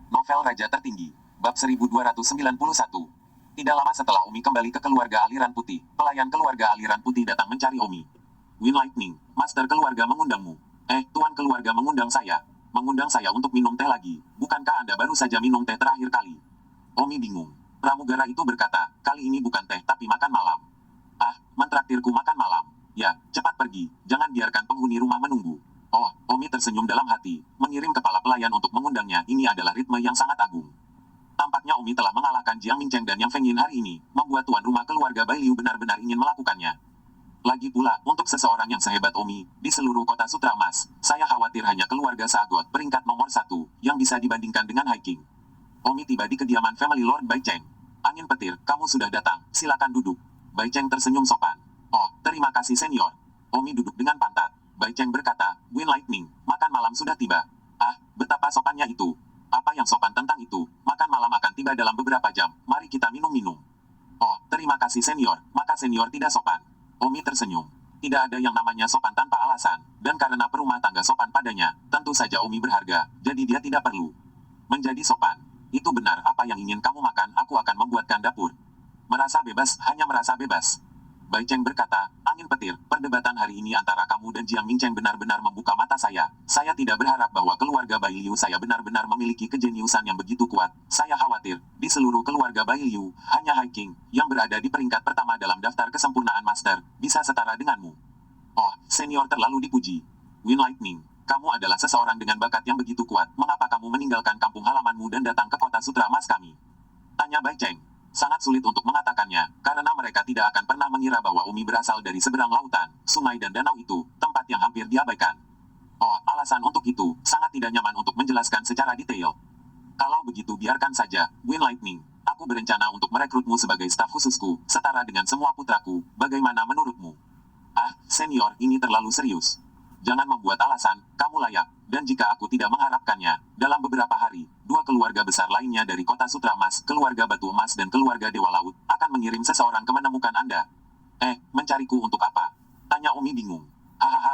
Novel Raja Tertinggi. Bab 1291. Tidak lama setelah Omi kembali ke keluarga aliran putih, pelayan keluarga aliran putih datang mencari Omi. Wind Lightning, Master keluarga mengundangmu. Tuan keluarga mengundang saya. Mengundang saya untuk minum teh lagi. Bukankah Anda baru saja minum teh terakhir kali? Omi bingung. Pramugara itu berkata, kali ini bukan teh tapi makan malam. Mentraktirku makan malam. Ya, cepat pergi. Jangan biarkan penghuni rumah menunggu. Oh, Omi tersenyum dalam hati. Mengirim kepala pelayan untuk mengundangnya, ini adalah ritme yang sangat agung. Tampaknya Omi telah mengalahkan Jiang Mincheng dan Yang Fengyin hari ini, membuat tuan rumah keluarga Bai Liu benar-benar ingin melakukannya. Lagi pula, untuk seseorang yang sehebat Omi, di seluruh kota Sutra Emas, saya khawatir hanya keluarga Sagot peringkat nomor 1, yang bisa dibandingkan dengan High King. Omi tiba di kediaman family Lord Bai Cheng. Angin petir, kamu sudah datang, silakan duduk. Bai Cheng tersenyum sopan. Oh, terima kasih senior. Omi duduk dengan pantat. Bai Cheng berkata, Wind Lightning, makan malam sudah tiba. Betapa sopannya itu. Apa yang sopan tentang itu? Makan malam akan tiba dalam beberapa jam, mari kita minum-minum. Oh, terima kasih senior, maka senior tidak sopan. Omi tersenyum. Tidak ada yang namanya sopan tanpa alasan, dan karena perumah tangga sopan padanya, tentu saja Omi berharga, jadi dia tidak perlu menjadi sopan. Itu benar, apa yang ingin kamu makan, aku akan membuatkan dapur. Merasa bebas, hanya merasa bebas. Bai Cheng berkata, angin petir, perdebatan hari ini antara kamu dan Jiang Mincheng benar-benar membuka mata saya. Saya tidak berharap bahwa keluarga Bai Liu saya benar-benar memiliki kejeniusan yang begitu kuat. Saya khawatir, di seluruh keluarga Bai Liu, hanya High King, yang berada di peringkat pertama dalam daftar kesempurnaan Master, bisa setara denganmu. Oh, senior terlalu dipuji. Wind Lightning, kamu adalah seseorang dengan bakat yang begitu kuat. Mengapa kamu meninggalkan kampung halamanmu dan datang ke kota Sutra Emas kami? Tanya Bai Cheng. Sangat sulit untuk mengatakannya, karena mereka tidak akan pernah mengira bahwa Umi berasal dari seberang lautan, sungai dan danau itu, tempat yang hampir diabaikan. Oh, alasan untuk itu, sangat tidak nyaman untuk menjelaskan secara detail. Kalau begitu biarkan saja, Wind Lightning. Aku berencana untuk merekrutmu sebagai staf khususku, setara dengan semua putraku, bagaimana menurutmu? Senior, ini terlalu serius. Jangan membuat alasan, kamu layak. Dan jika aku tidak mengharapkannya, dalam beberapa hari, dua keluarga besar lainnya dari kota Sutra Emas, keluarga Batu Emas dan keluarga Dewa Laut, akan mengirim seseorang ke menemukan Anda. Mencariku untuk apa? Tanya Omi bingung.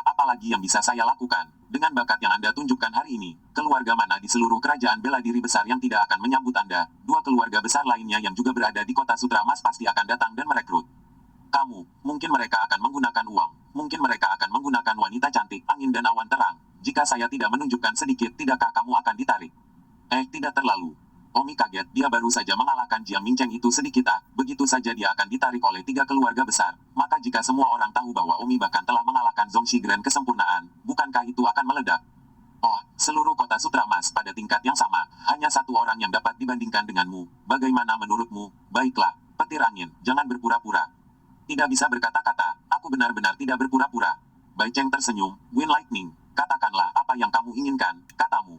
Apalagi yang bisa saya lakukan? Dengan bakat yang Anda tunjukkan hari ini, keluarga mana di seluruh kerajaan bela diri besar yang tidak akan menyambut Anda? Dua keluarga besar lainnya yang juga berada di kota Sutra Emas pasti akan datang dan merekrut kamu. Mungkin mereka akan menggunakan uang. Mungkin mereka akan menggunakan wanita cantik, angin dan awan terang. Jika saya tidak menunjukkan sedikit, tidakkah kamu akan ditarik? Tidak terlalu. Omi kaget, dia baru saja mengalahkan Jiang Mincheng itu sedikit. Begitu saja dia akan ditarik oleh tiga keluarga besar. Maka jika semua orang tahu bahwa Omi bahkan telah mengalahkan Zongxi Grand kesempurnaan, bukankah itu akan meledak? Oh, seluruh kota Sutra Emas pada tingkat yang sama, hanya satu orang yang dapat dibandingkan denganmu. Bagaimana menurutmu? Baiklah, petir angin, jangan berpura-pura. Tidak bisa berkata-kata, aku benar-benar tidak berpura-pura. Bai Cheng tersenyum, Wind Lightning, katakanlah apa yang kamu inginkan, katamu.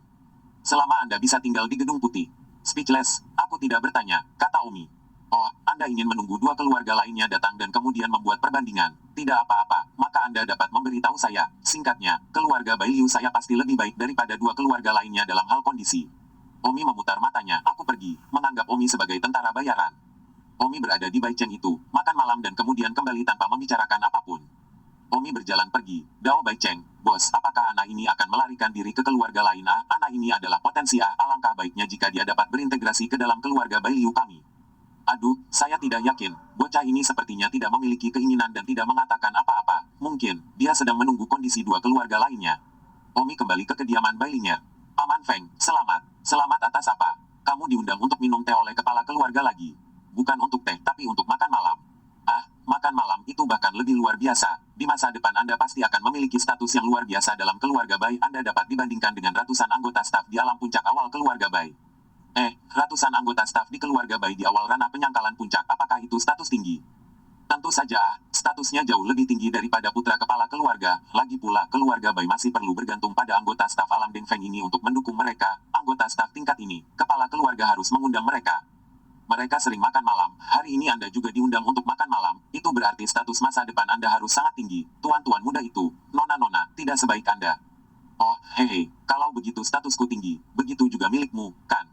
Selama Anda bisa tinggal di gedung putih. Speechless, aku tidak bertanya, kata Omi. Oh, Anda ingin menunggu dua keluarga lainnya datang dan kemudian membuat perbandingan. Tidak apa-apa, maka Anda dapat memberitahu saya. Singkatnya, keluarga Bai Liu saya pasti lebih baik daripada dua keluarga lainnya dalam hal kondisi. Omi memutar matanya, aku pergi, menganggap Omi sebagai tentara bayaran. Omi berada di Bai Cheng itu, makan malam dan kemudian kembali tanpa membicarakan apapun. Omi berjalan pergi. Dao Bai Cheng, bos, apakah anak ini akan melarikan diri ke keluarga lain? Anak ini adalah potensi. Alangkah baiknya jika dia dapat berintegrasi ke dalam keluarga Bai Liu kami. Aduh, saya tidak yakin. Bocah ini sepertinya tidak memiliki keinginan dan tidak mengatakan apa-apa. Mungkin, dia sedang menunggu kondisi dua keluarga lainnya. Omi kembali ke kediaman Bai Lingyer. Paman Feng, selamat. Selamat atas apa? Kamu diundang untuk minum teh oleh kepala keluarga lagi. Bukan untuk teh, tapi untuk makan malam. Makan malam itu bahkan lebih luar biasa. Di masa depan Anda pasti akan memiliki status yang luar biasa dalam keluarga Bai. Anda dapat dibandingkan dengan ratusan anggota staf di alam puncak awal keluarga Bai. Ratusan anggota staf di keluarga Bai di awal ranah penyangkalan puncak. Apakah itu status tinggi? Tentu saja, statusnya jauh lebih tinggi daripada putra kepala keluarga. Lagi pula, keluarga Bai masih perlu bergantung pada anggota staf alam Deng Feng ini untuk mendukung mereka. Anggota staf tingkat ini, kepala keluarga harus mengundang mereka. Mereka sering makan malam, hari ini Anda juga diundang untuk makan malam, itu berarti status masa depan Anda harus sangat tinggi. Tuan-tuan muda itu, nona-nona, tidak sebaik Anda. Oh, hehe, kalau begitu statusku tinggi, begitu juga milikmu, kan?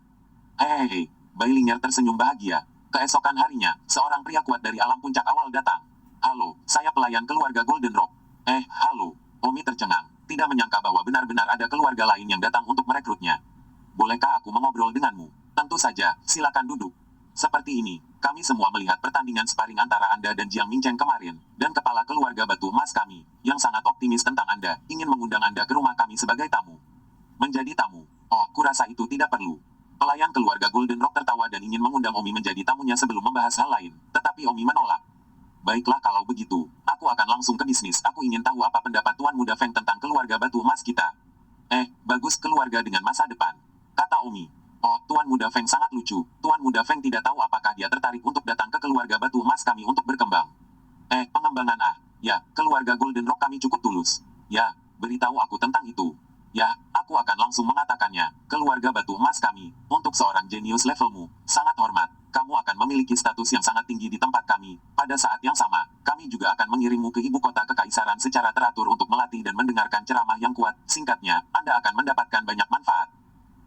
Hehehe, Bai Lingyer tersenyum bahagia. Keesokan harinya, seorang pria kuat dari alam puncak awal datang. Halo, saya pelayan keluarga Golden Rock. Halo, Omi tercengang, tidak menyangka bahwa benar-benar ada keluarga lain yang datang untuk merekrutnya. Bolehkah aku mengobrol ngobrol denganmu. Tentu saja, silakan duduk. Seperti ini, kami semua melihat pertandingan sparring antara Anda dan Jiang Mingcheng kemarin, dan kepala keluarga batu emas kami, yang sangat optimis tentang Anda, ingin mengundang Anda ke rumah kami sebagai tamu. Menjadi tamu? Oh, kurasa itu tidak perlu. Pelayan keluarga Golden Rock tertawa dan ingin mengundang Omi menjadi tamunya sebelum membahas hal lain, tetapi Omi menolak. Baiklah kalau begitu, aku akan langsung ke bisnis. Aku ingin tahu apa pendapat Tuan Muda Feng tentang keluarga batu emas kita. Bagus keluarga dengan masa depan, kata Omi. Oh, Tuan Muda Feng sangat lucu. Tuan Muda Feng tidak tahu apakah dia tertarik untuk datang ke keluarga batu emas kami untuk berkembang. Pengembangan ya, keluarga Golden Rock kami cukup tulus. Ya, beritahu aku tentang itu. Ya, aku akan langsung mengatakannya. Keluarga batu emas kami, untuk seorang jenius levelmu, sangat hormat. Kamu akan memiliki status yang sangat tinggi di tempat kami. Pada saat yang sama, kami juga akan mengirimmu ke ibu kota kekaisaran secara teratur untuk melatih dan mendengarkan ceramah yang kuat. Singkatnya, Anda akan mendapatkan banyak manfaat.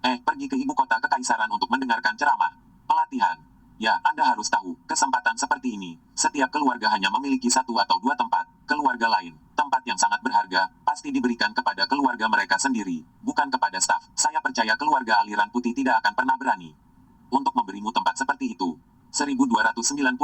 Pergi ke ibu kota kekaisaran untuk mendengarkan ceramah. Pelatihan. Ya, Anda harus tahu, kesempatan seperti ini, setiap keluarga hanya memiliki satu atau dua tempat. Keluarga lain, tempat yang sangat berharga, pasti diberikan kepada keluarga mereka sendiri, bukan kepada staf. Saya percaya keluarga aliran putih tidak akan pernah berani untuk memberimu tempat seperti itu. 1292.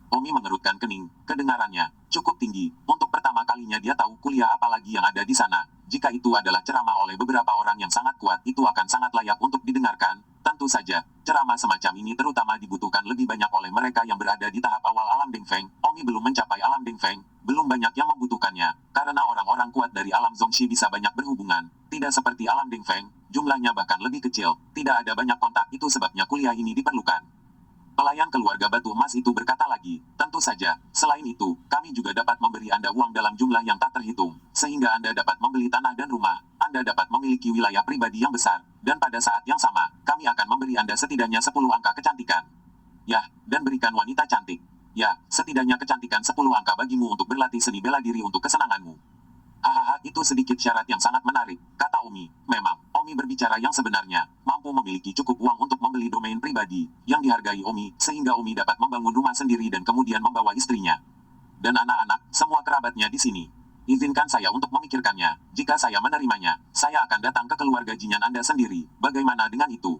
Omi mengerutkan kening, kedengarannya cukup tinggi. Untuk pertama kalinya dia tahu kuliah apalagi yang ada di sana. Jika itu adalah ceramah oleh beberapa orang yang sangat kuat, itu akan sangat layak untuk didengarkan. Tentu saja, ceramah semacam ini terutama dibutuhkan lebih banyak oleh mereka yang berada di tahap awal alam Dengfeng. Omi belum mencapai alam Dengfeng, belum banyak yang membutuhkannya, karena orang-orang kuat dari alam Zongxi bisa banyak berhubungan. Tidak seperti alam Dengfeng, jumlahnya bahkan lebih kecil, tidak ada banyak kontak, itu sebabnya kuliah ini diperlukan. Pelayan keluarga batu emas itu berkata lagi, tentu saja, selain itu, kami juga dapat memberi Anda uang dalam jumlah yang tak terhitung, sehingga Anda dapat membeli tanah dan rumah, Anda dapat memiliki wilayah pribadi yang besar, dan pada saat yang sama, kami akan memberi Anda setidaknya 10 angka kecantikan. Ya, dan berikan wanita cantik. Ya, setidaknya kecantikan 10 angka bagimu untuk berlatih seni bela diri untuk kesenanganmu. Hahaha, itu sedikit syarat yang sangat menarik, kata Omi. Memang, Omi berbicara yang sebenarnya, mampu memiliki cukup uang untuk membeli domain pribadi, yang dihargai Omi, sehingga Omi dapat membangun rumah sendiri dan kemudian membawa istrinya dan anak-anak, semua kerabatnya di sini. Izinkan saya untuk memikirkannya. Jika saya menerimanya, saya akan datang ke keluarga Jinyan Anda sendiri. Bagaimana dengan itu?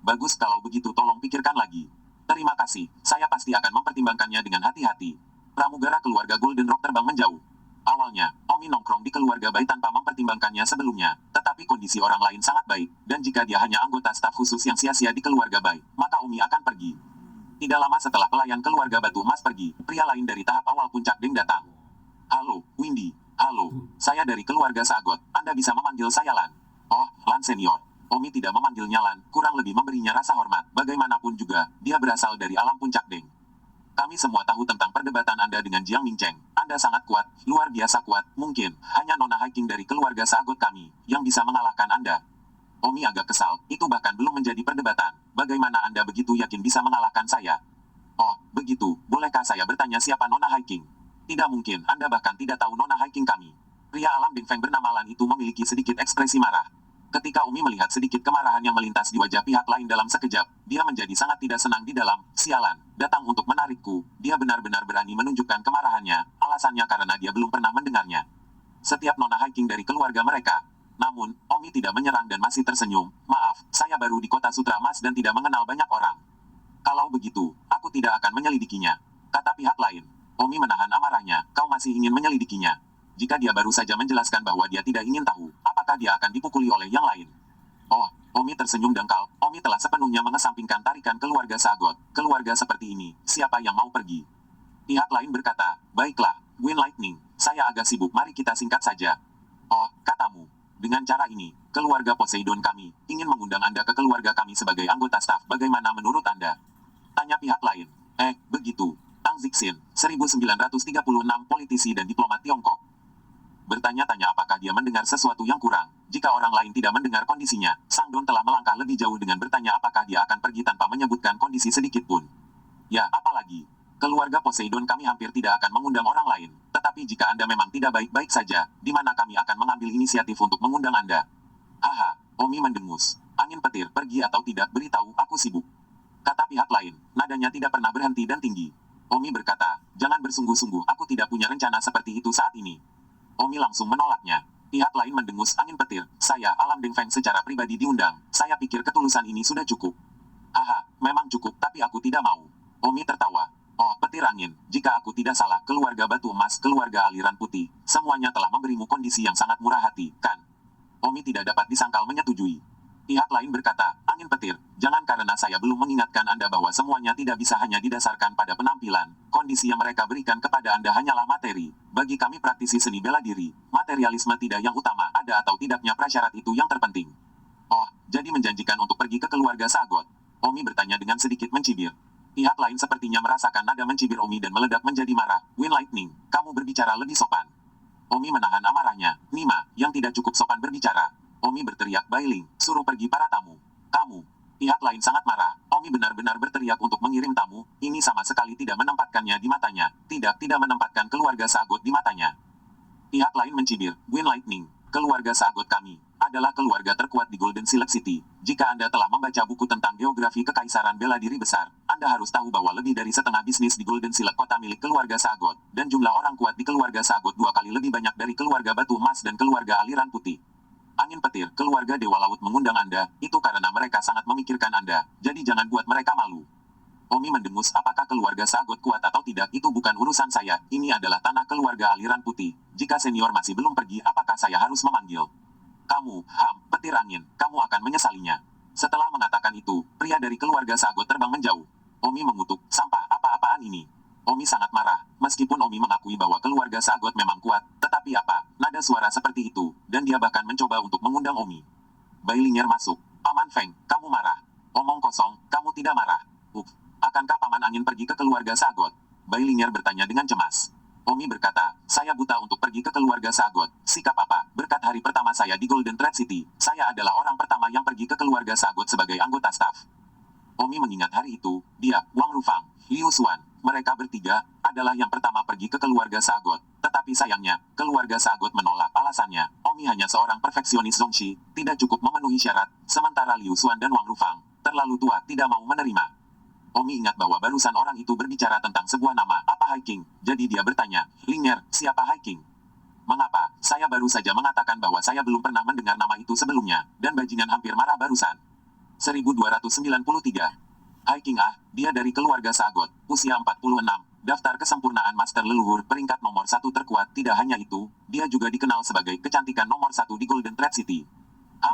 Bagus kalau begitu, tolong pikirkan lagi. Terima kasih, saya pasti akan mempertimbangkannya dengan hati-hati. Pramugara keluarga Golden Rock terbang menjauh. Awalnya, Omi nongkrong di keluarga Bai tanpa mempertimbangkannya sebelumnya, tetapi kondisi orang lain sangat baik, dan jika dia hanya anggota staf khusus yang sia-sia di keluarga Bai, maka Omi akan pergi. Tidak lama setelah pelayan keluarga batu emas pergi, pria lain dari tahap awal puncak Deng datang. Halo, Windy. Halo, saya dari keluarga Sagot. Anda bisa memanggil saya Lan. Oh, Lan senior. Omi tidak memanggilnya Lan, kurang lebih memberinya rasa hormat. Bagaimanapun juga, dia berasal dari alam puncak Deng. Kami semua tahu tentang perdebatan Anda dengan Jiang Mingcheng. Anda sangat kuat, luar biasa kuat. Mungkin, hanya nona hiking dari keluarga Sagot kami, yang bisa mengalahkan Anda. Omi agak kesal, itu bahkan belum menjadi perdebatan. Bagaimana Anda begitu yakin bisa mengalahkan saya? Oh, begitu, bolehkah saya bertanya siapa nona hiking? Tidak mungkin, Anda bahkan tidak tahu nona hiking kami. Pria alam Dengfeng bernama Lan itu memiliki sedikit ekspresi marah. Ketika Omi melihat sedikit kemarahan yang melintas di wajah pihak lain dalam sekejap, dia menjadi sangat tidak senang di dalam. Sialan, datang untuk menarikku. Dia benar-benar berani menunjukkan kemarahannya, alasannya karena dia belum pernah mendengarnya. Setiap nona hiking dari keluarga mereka. Namun, Omi tidak menyerang dan masih tersenyum. Maaf, saya baru di kota Sutra Emas dan tidak mengenal banyak orang. Kalau begitu, aku tidak akan menyelidikinya, kata pihak lain. Omi menahan amarahnya, kau masih ingin menyelidikinya. Jika dia baru saja menjelaskan bahwa dia tidak ingin tahu, apakah dia akan dipukuli oleh yang lain? Oh, Omi tersenyum dangkal. Omi telah sepenuhnya mengesampingkan tarikan keluarga Sagot. Keluarga seperti ini, siapa yang mau pergi? Pihak lain berkata, baiklah, Wind Lightning, saya agak sibuk, mari kita singkat saja. Oh, katamu. Dengan cara ini, keluarga Poseidon kami ingin mengundang Anda ke keluarga kami sebagai anggota staf. Bagaimana menurut Anda? Tanya pihak lain. Begitu. Tang Zixin, 1936, politisi dan diplomat Tiongkok. Bertanya-tanya apakah dia mendengar sesuatu yang kurang. Jika orang lain tidak mendengar kondisinya, Sang Don telah melangkah lebih jauh dengan bertanya apakah dia akan pergi tanpa menyebutkan kondisi sedikit pun. Ya, apalagi. Keluarga Poseidon kami hampir tidak akan mengundang orang lain. Tetapi jika Anda memang tidak baik-baik saja, di mana kami akan mengambil inisiatif untuk mengundang Anda? Haha, Omi mendengus. Angin petir, pergi atau tidak, beritahu, aku sibuk. Kata pihak lain, nadanya tidak pernah berhenti dan tinggi. Omi berkata, jangan bersungguh-sungguh, aku tidak punya rencana seperti itu saat ini. Omi langsung menolaknya. Pihak lain mendengus angin petir. Saya, Alam Deng Feng secara pribadi diundang. Saya pikir ketulusan ini sudah cukup. Haha, memang cukup, tapi aku tidak mau. Omi tertawa. Oh, petir angin. Jika aku tidak salah, keluarga batu emas, keluarga aliran putih, semuanya telah memberimu kondisi yang sangat murah hati, kan? Omi tidak dapat disangkal menyetujui. Pihak lain berkata, angin petir, jangan karena saya belum mengingatkan Anda bahwa semuanya tidak bisa hanya didasarkan pada penampilan. Kondisi yang mereka berikan kepada Anda hanyalah materi. Bagi kami praktisi seni bela diri, materialisme tidak yang utama, ada atau tidaknya prasyarat itu yang terpenting. Oh, jadi menjanjikan untuk pergi ke keluarga Sagot? Omi bertanya dengan sedikit mencibir. Pihak lain sepertinya merasakan nada mencibir Omi dan meledak menjadi marah. Wind Lightning, kamu berbicara lebih sopan. Omi menahan amarahnya. Nima, yang tidak cukup sopan berbicara. Omi berteriak Bailing, suruh pergi para tamu. Kamu. Pihak lain sangat marah. Omi benar-benar berteriak untuk mengirim tamu. Ini sama sekali tidak menempatkannya di matanya. Tidak menempatkan keluarga Sagot di matanya. Pihak lain mencibir. Wind Lightning, keluarga Sagot kami adalah keluarga terkuat di Golden Silk City. Jika Anda telah membaca buku tentang geografi kekaisaran bela diri besar, Anda harus tahu bahwa lebih dari setengah bisnis di Golden Silk kota milik keluarga Sagot, dan jumlah orang kuat di keluarga Sagot 2 kali lebih banyak dari keluarga Batu Emas dan keluarga Aliran Putih. Angin petir, keluarga Dewa Laut mengundang Anda, itu karena mereka sangat memikirkan Anda, jadi jangan buat mereka malu. Omi mendengus, apakah keluarga Sagot kuat atau tidak, itu bukan urusan saya, ini adalah tanah keluarga Aliran Putih. Jika senior masih belum pergi, apakah saya harus memanggil? Kamu, petir angin, kamu akan menyesalinya. Setelah mengatakan itu, pria dari keluarga Sagot terbang menjauh. Omi mengutuk, sampah, apa-apaan ini? Omi sangat marah, meskipun Omi mengakui bahwa keluarga Sagot memang kuat, tetapi apa, nada suara seperti itu, dan dia bahkan mencoba untuk mengundang Omi. Bailinger masuk, Paman Feng, kamu marah. Omong kosong, kamu tidak marah. Akankah Paman Angin pergi ke keluarga Sagot? Bailinger bertanya dengan cemas. Omi berkata, saya buta untuk pergi ke keluarga Sagot. Sikap apa? Berkat hari pertama saya di Golden Thread City, saya adalah orang pertama yang pergi ke keluarga Sagot sebagai anggota staf. Omi mengingat hari itu, dia, Wang Rufang, Liu Xuan, mereka bertiga, adalah yang pertama pergi ke keluarga Sagot. Tetapi sayangnya, keluarga Sagot menolak. Alasannya, Omi hanya seorang perfeksionis Zongxi, tidak cukup memenuhi syarat, sementara Liu Xuan dan Wang Rufang, terlalu tua, tidak mau menerima. Omi ingat bahwa barusan orang itu berbicara tentang sebuah nama, apa Hiking, jadi dia bertanya, Linger, siapa Hiking? Mengapa? Saya baru saja mengatakan bahwa saya belum pernah mendengar nama itu sebelumnya, dan bajingan hampir marah barusan. 1293. Hiking dia dari keluarga Sagot, usia 46, daftar kesempurnaan master leluhur peringkat nomor 1 terkuat. Tidak hanya itu, dia juga dikenal sebagai kecantikan nomor 1 di Golden Thread City.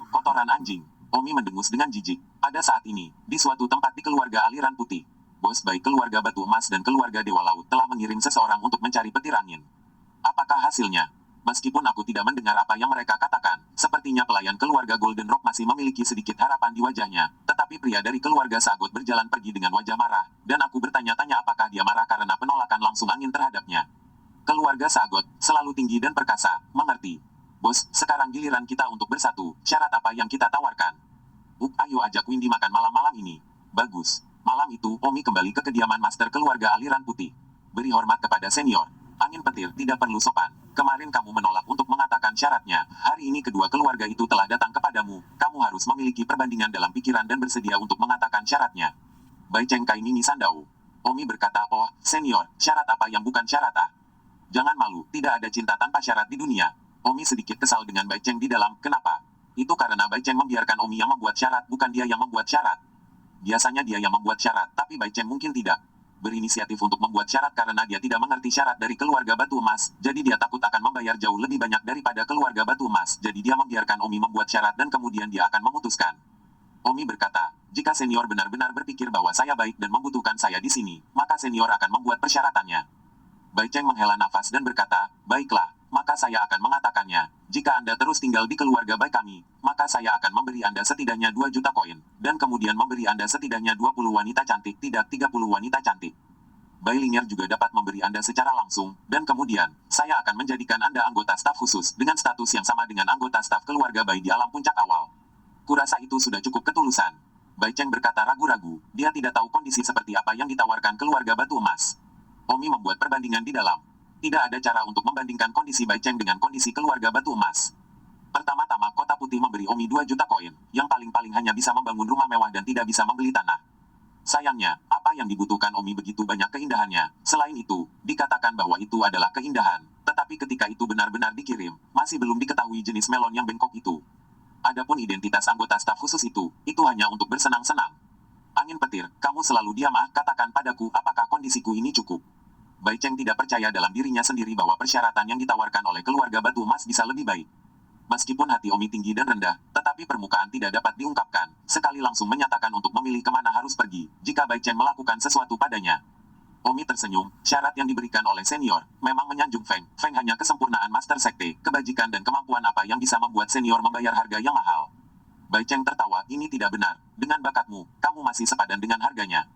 Kotoran anjing. Omi mendengus dengan jijik. Pada saat ini, di suatu tempat di keluarga Aliran Putih, bos baik keluarga Batu Emas dan keluarga Dewa Laut telah mengirim seseorang untuk mencari petir angin. Apakah hasilnya? Meskipun aku tidak mendengar apa yang mereka katakan, sepertinya pelayan keluarga Golden Rock masih memiliki sedikit harapan di wajahnya, tetapi pria dari keluarga Sagot berjalan pergi dengan wajah marah, dan aku bertanya-tanya apakah dia marah karena penolakan langsung angin terhadapnya. Keluarga Sagot selalu tinggi dan perkasa, mengerti? Bos, sekarang giliran kita untuk bersatu, syarat apa yang kita tawarkan? Ayo ajak Windy makan malam-malam ini. Bagus. Malam itu, Omi kembali ke kediaman master keluarga Aliran Putih. Beri hormat kepada senior. Angin petir, tidak perlu sopan. Kemarin kamu menolak untuk mengatakan syaratnya. Hari ini kedua keluarga itu telah datang kepadamu. Kamu harus memiliki perbandingan dalam pikiran dan bersedia untuk mengatakan syaratnya. Bai Cheng Kai Mimi Sandau. Omi berkata, oh, senior, syarat apa yang bukan syarat Jangan malu, tidak ada cinta tanpa syarat di dunia. Omi sedikit kesal dengan Bai Cheng di dalam, kenapa? Itu karena Bai Cheng membiarkan Omi yang membuat syarat, bukan dia yang membuat syarat. Biasanya dia yang membuat syarat, tapi Bai Cheng mungkin tidak berinisiatif untuk membuat syarat karena dia tidak mengerti syarat dari keluarga Batu Emas, jadi dia takut akan membayar jauh lebih banyak daripada keluarga Batu Emas, jadi dia membiarkan Omi membuat syarat dan kemudian dia akan memutuskan. Omi berkata, jika senior benar-benar berpikir bahwa saya baik dan membutuhkan saya di sini, maka senior akan membuat persyaratannya. Bai Cheng menghela nafas dan berkata, baiklah, maka saya akan mengatakannya. Jika Anda terus tinggal di keluarga baik kami, maka saya akan memberi Anda setidaknya 2 juta koin, dan kemudian memberi Anda setidaknya 20 wanita cantik, tidak 30 wanita cantik. Bailinger juga dapat memberi Anda secara langsung, dan kemudian, saya akan menjadikan Anda anggota staf khusus, dengan status yang sama dengan anggota staf keluarga Bai di alam puncak awal. Kurasa itu sudah cukup ketulusan. Bai Cheng berkata ragu-ragu, dia tidak tahu kondisi seperti apa yang ditawarkan keluarga Batu Emas. Omi membuat perbandingan di dalam. Tidak ada cara untuk membandingkan kondisi Bai Cheng dengan kondisi keluarga Batu Emas. Pertama-tama Kota Putih memberi Omi 2 juta koin, yang paling-paling hanya bisa membangun rumah mewah dan tidak bisa membeli tanah. Sayangnya, apa yang dibutuhkan Omi begitu banyak keindahannya. Selain itu, dikatakan bahwa itu adalah keindahan. Tetapi ketika itu benar-benar dikirim, masih belum diketahui jenis melon yang bengkok itu. Adapun identitas anggota staf khusus itu hanya untuk bersenang-senang. Angin petir, kamu selalu diam katakan padaku apakah kondisiku ini cukup. Bai Cheng tidak percaya dalam dirinya sendiri bahwa persyaratan yang ditawarkan oleh keluarga Batu Emas bisa lebih baik. Meskipun hati Omi tinggi dan rendah, tetapi permukaan tidak dapat diungkapkan. Sekali langsung menyatakan untuk memilih kemana harus pergi, jika Bai Cheng melakukan sesuatu padanya. Omi tersenyum, syarat yang diberikan oleh senior, memang menyanjung Feng. Feng hanya kesempurnaan master sekte, kebajikan dan kemampuan apa yang bisa membuat senior membayar harga yang mahal. Bai Cheng tertawa, ini tidak benar. Dengan bakatmu, kamu masih sepadan dengan harganya.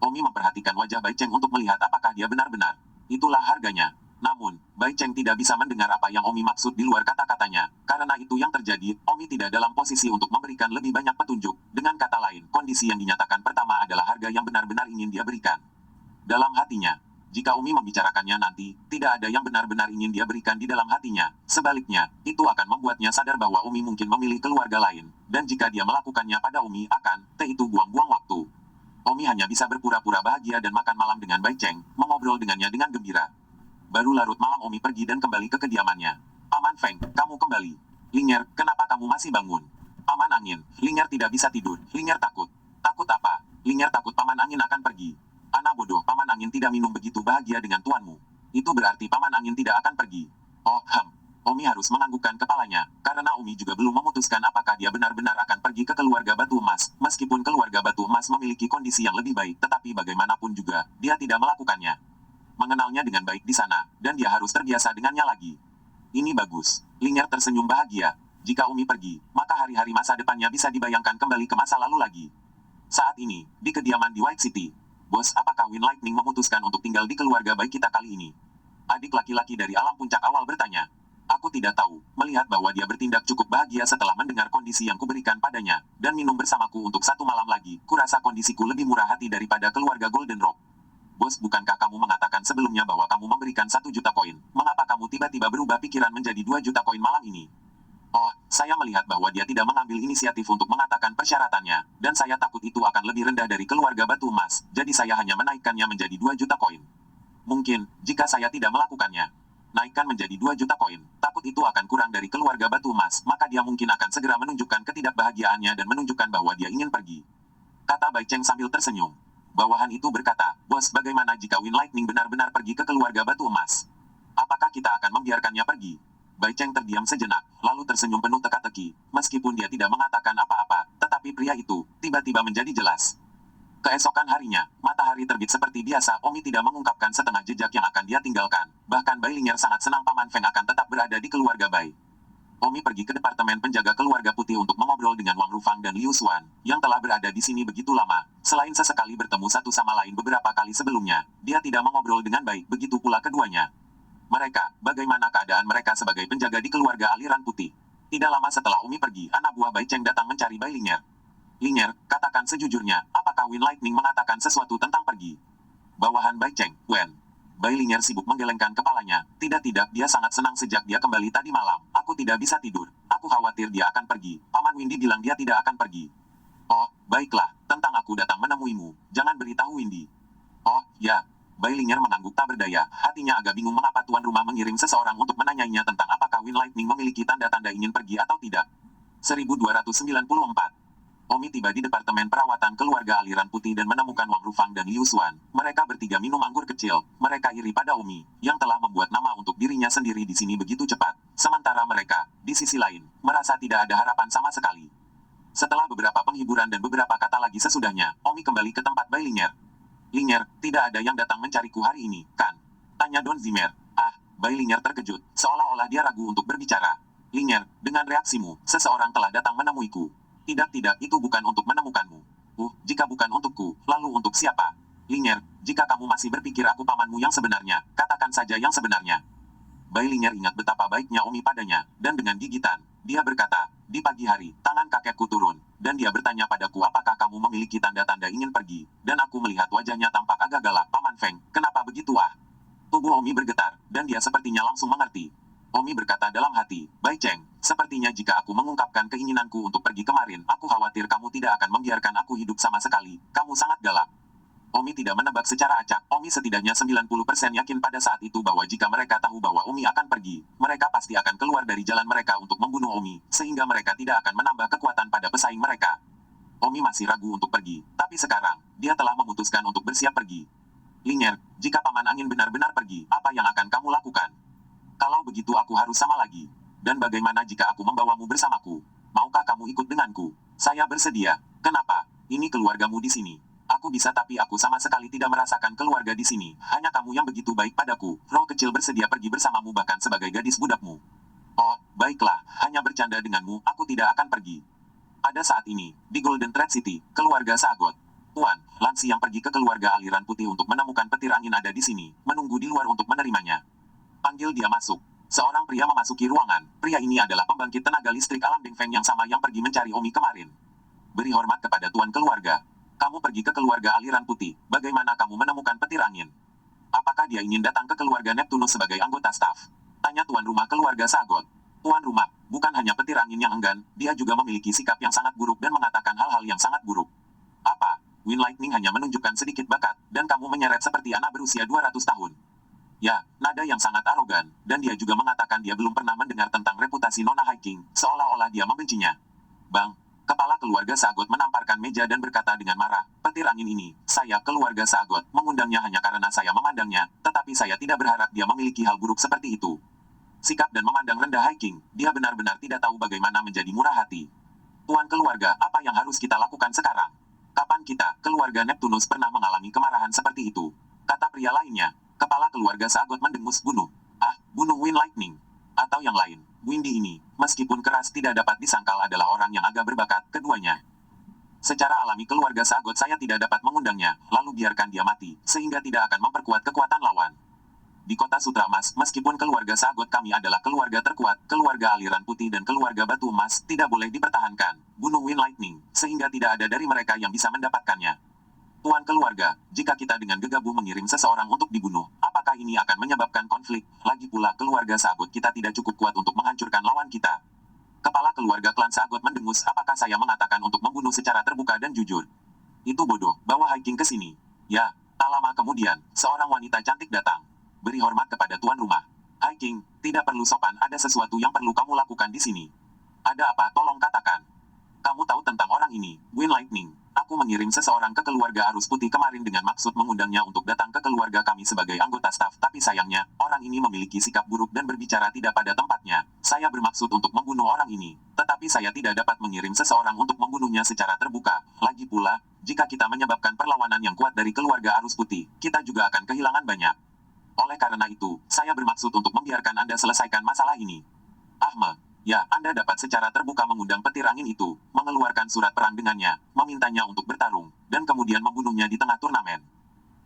Omi memperhatikan wajah Bai Cheng untuk melihat apakah dia benar-benar. Itulah harganya. Namun, Bai Cheng tidak bisa mendengar apa yang Omi maksud di luar kata-katanya. Karena itu yang terjadi, Omi tidak dalam posisi untuk memberikan lebih banyak petunjuk. Dengan kata lain, kondisi yang dinyatakan pertama adalah harga yang benar-benar ingin dia berikan. Dalam hatinya, jika Omi membicarakannya nanti, tidak ada yang benar-benar ingin dia berikan di dalam hatinya. Sebaliknya, itu akan membuatnya sadar bahwa Omi mungkin memilih keluarga lain. Dan jika dia melakukannya pada Omi itu buang-buang waktu. Omi hanya bisa berpura-pura bahagia dan makan malam dengan Bai Cheng, mengobrol dengannya dengan gembira. Baru larut malam Omi pergi dan kembali ke kediamannya. Paman Feng, kamu kembali. Lingyer, kenapa kamu masih bangun? Paman Angin, Lingyer tidak bisa tidur. Lingyer takut. Takut apa? Lingyer takut Paman Angin akan pergi. Anak bodoh, Paman Angin tidak minum begitu bahagia dengan tuanmu. Itu berarti Paman Angin tidak akan pergi. Oh, Omi harus menganggukkan kepalanya, karena Omi juga belum memutuskan apakah dia benar-benar akan pergi ke keluarga Batu Emas. Meskipun keluarga Batu Emas memiliki kondisi yang lebih baik, tetapi bagaimanapun juga, dia tidak melakukannya. Mengenalnya dengan baik di sana, dan dia harus terbiasa dengannya lagi. Ini bagus. Lingyer tersenyum bahagia. Jika Omi pergi, maka hari-hari masa depannya bisa dibayangkan kembali ke masa lalu lagi. Saat ini, di kediaman di White City. Bos, apakah Wind Lightning memutuskan untuk tinggal di keluarga baik kita kali ini? Adik laki-laki dari alam puncak awal bertanya. Aku tidak tahu, melihat bahwa dia bertindak cukup bahagia setelah mendengar kondisi yang kuberikan padanya, dan minum bersamaku untuk satu malam lagi, kurasa kondisiku lebih murah hati daripada keluarga Golden Rock. Bos, bukankah kamu mengatakan sebelumnya bahwa kamu memberikan 1 juta koin? Mengapa kamu tiba-tiba berubah pikiran menjadi 2 juta koin malam ini? Oh, saya melihat bahwa dia tidak mengambil inisiatif untuk mengatakan persyaratannya, dan saya takut itu akan lebih rendah dari keluarga Batu Emas, jadi saya hanya menaikkannya menjadi 2 juta koin. Mungkin, jika saya tidak melakukannya, naikkan menjadi 2 juta koin, takut itu akan kurang dari keluarga Batu Emas, maka dia mungkin akan segera menunjukkan ketidakbahagiaannya dan menunjukkan bahwa dia ingin pergi. Kata Bai Cheng sambil tersenyum. Bawahan itu berkata, bos, bagaimana jika Wind Lightning benar-benar pergi ke keluarga Batu Emas? Apakah kita akan membiarkannya pergi? Bai Cheng terdiam sejenak, lalu tersenyum penuh teka-teki. Meskipun dia tidak mengatakan apa-apa, tetapi pria itu tiba-tiba menjadi jelas. Keesokan harinya, matahari terbit seperti biasa. Omi tidak mengungkapkan setengah jejak yang akan dia tinggalkan. Bahkan Bai Lingyer sangat senang Paman Feng akan tetap berada di keluarga Bai. Omi pergi ke departemen penjaga keluarga putih untuk mengobrol dengan Wang Rufang dan Liu Xuan, yang telah berada di sini begitu lama. Selain sesekali bertemu satu sama lain beberapa kali sebelumnya, dia tidak mengobrol dengan baik, begitu pula keduanya. Mereka, bagaimana keadaan mereka sebagai penjaga di keluarga aliran putih? Tidak lama setelah Omi pergi, anak buah Bai Cheng datang mencari Bai Lingyer. Lingyer, katakan sejujurnya, apakah Wind Lightning mengatakan sesuatu tentang pergi? Bawahan Bai Cheng, Wen. Bai Lingyer sibuk menggelengkan kepalanya. Tidak, dia sangat senang sejak dia kembali tadi malam. Aku tidak bisa tidur. Aku khawatir dia akan pergi. Paman Windy bilang dia tidak akan pergi. Oh, baiklah. Tentang aku datang menemuimu. Jangan beritahu Windy. Oh, ya. Bai Lingyer mengangguk tak berdaya. Hatinya agak bingung mengapa tuan rumah mengirim seseorang untuk menanyainya tentang apakah Wind Lightning memiliki tanda-tanda ingin pergi atau tidak. 1294. Omi tiba di departemen perawatan keluarga aliran putih dan menemukan Wang Rufang dan Liu Xuan. Mereka bertiga minum anggur kecil. Mereka iri pada Omi, yang telah membuat nama untuk dirinya sendiri di sini begitu cepat. Sementara mereka, di sisi lain, merasa tidak ada harapan sama sekali. Setelah beberapa penghiburan dan beberapa kata lagi sesudahnya, Omi kembali ke tempat Bai Lingyer. Lingyer, tidak ada yang datang mencariku hari ini, kan? Tanya Don Zimmer. Bai Lingyer terkejut, seolah-olah dia ragu untuk berbicara. Lingyer, dengan reaksimu, seseorang telah datang menemuiku. Tidak, itu bukan untuk menemukanmu. Jika bukan untukku, lalu untuk siapa? Lingyer, jika kamu masih berpikir aku pamanmu yang sebenarnya, katakan saja yang sebenarnya. Bai Lingyer ingat betapa baiknya Omi padanya, dan dengan gigitan, dia berkata, di pagi hari, tangan kakekku turun, dan dia bertanya padaku apakah kamu memiliki tanda-tanda ingin pergi, dan aku melihat wajahnya tampak agak galak. Paman Feng, kenapa begitu Tubuh Omi bergetar, dan dia sepertinya langsung mengerti. Omi berkata dalam hati, Bai Cheng, sepertinya jika aku mengungkapkan keinginanku untuk pergi kemarin, aku khawatir kamu tidak akan membiarkan aku hidup sama sekali. Kamu sangat galak. Omi tidak menebak secara acak. Omi setidaknya 90% yakin pada saat itu bahwa jika mereka tahu bahwa Omi akan pergi, mereka pasti akan keluar dari jalan mereka untuk membunuh Omi, sehingga mereka tidak akan menambah kekuatan pada pesaing mereka. Omi masih ragu untuk pergi, tapi sekarang, dia telah memutuskan untuk bersiap pergi. Linier, jika Paman Angin benar-benar pergi, apa yang akan kamu lakukan? Kalau begitu aku harus sama lagi. Dan bagaimana jika aku membawamu bersamaku? Maukah kamu ikut denganku? Saya bersedia. Kenapa? Ini keluargamu di sini. Aku bisa tapi aku sama sekali tidak merasakan keluarga di sini. Hanya kamu yang begitu baik padaku. Roh kecil bersedia pergi bersamamu bahkan sebagai gadis budakmu. Oh, baiklah. Hanya bercanda denganmu, aku tidak akan pergi. Pada saat ini, di Golden Thread City, keluarga Sagot. Tuan, Lansi yang pergi ke keluarga aliran putih untuk menemukan petir angin ada di sini, menunggu di luar untuk menerimanya. Panggil dia masuk. Seorang pria memasuki ruangan. Pria ini adalah pembangkit tenaga listrik alam Deng Feng yang sama yang pergi mencari Omi kemarin. Beri hormat kepada tuan keluarga. Kamu pergi ke keluarga aliran putih. Bagaimana kamu menemukan petir angin? Apakah dia ingin datang ke keluarga Neptunus sebagai anggota staf? Tanya tuan rumah keluarga Sagot. Tuan rumah, bukan hanya petir angin yang enggan, dia juga memiliki sikap yang sangat buruk dan mengatakan hal-hal yang sangat buruk. Apa? Wind Lightning hanya menunjukkan sedikit bakat, dan kamu menyeret seperti anak berusia 200 tahun. Ya, nada yang sangat arogan, dan dia juga mengatakan dia belum pernah mendengar tentang reputasi Nona Hiking, seolah-olah dia membencinya. Bang, kepala keluarga Sagot menamparkan meja dan berkata dengan marah, petir angin ini, saya keluarga Sagot, mengundangnya hanya karena saya memandangnya, tetapi saya tidak berharap dia memiliki hal buruk seperti itu. Sikap dan memandang rendah Hiking, dia benar-benar tidak tahu bagaimana menjadi murah hati. Tuan keluarga, apa yang harus kita lakukan sekarang? Kapan kita, keluarga Neptunus pernah mengalami kemarahan seperti itu? Kata pria lainnya. Kepala keluarga Sagot mendengus bunuh. Ah, bunuh Wind Lightning. Atau yang lain, Windy ini, meskipun keras tidak dapat disangkal adalah orang yang agak berbakat, keduanya. Secara alami keluarga Sagot saya tidak dapat mengundangnya, lalu biarkan dia mati, sehingga tidak akan memperkuat kekuatan lawan. Di kota Sutra Emas, meskipun keluarga Sagot kami adalah keluarga terkuat, keluarga aliran putih dan keluarga batu emas, tidak boleh dipertahankan. Bunuh Wind Lightning, sehingga tidak ada dari mereka yang bisa mendapatkannya. Tuan keluarga, jika kita dengan gegabah mengirim seseorang untuk dibunuh, apakah ini akan menyebabkan konflik? Lagi pula keluarga Sagot kita tidak cukup kuat untuk menghancurkan lawan kita. Kepala keluarga klan Sagot mendengus, apakah saya mengatakan untuk membunuh secara terbuka dan jujur? Itu bodoh, bawa Hiking ke sini. Ya, tak lama kemudian, seorang wanita cantik datang. Beri hormat kepada tuan rumah. Hiking, tidak perlu sopan, ada sesuatu yang perlu kamu lakukan di sini. Ada apa, tolong katakan. Kamu tahu tentang orang ini, Wind Lightning. Aku mengirim seseorang ke keluarga Arus Putih kemarin dengan maksud mengundangnya untuk datang ke keluarga kami sebagai anggota staf, tapi sayangnya, orang ini memiliki sikap buruk dan berbicara tidak pada tempatnya. Saya bermaksud untuk membunuh orang ini, tetapi saya tidak dapat mengirim seseorang untuk membunuhnya secara terbuka. Lagi pula, jika kita menyebabkan perlawanan yang kuat dari keluarga Arus Putih, kita juga akan kehilangan banyak. Oleh karena itu, saya bermaksud untuk membiarkan Anda selesaikan masalah ini. Ahma. Ya, Anda dapat secara terbuka mengundang petir angin itu, mengeluarkan surat perang dengannya, memintanya untuk bertarung, dan kemudian membunuhnya di tengah turnamen.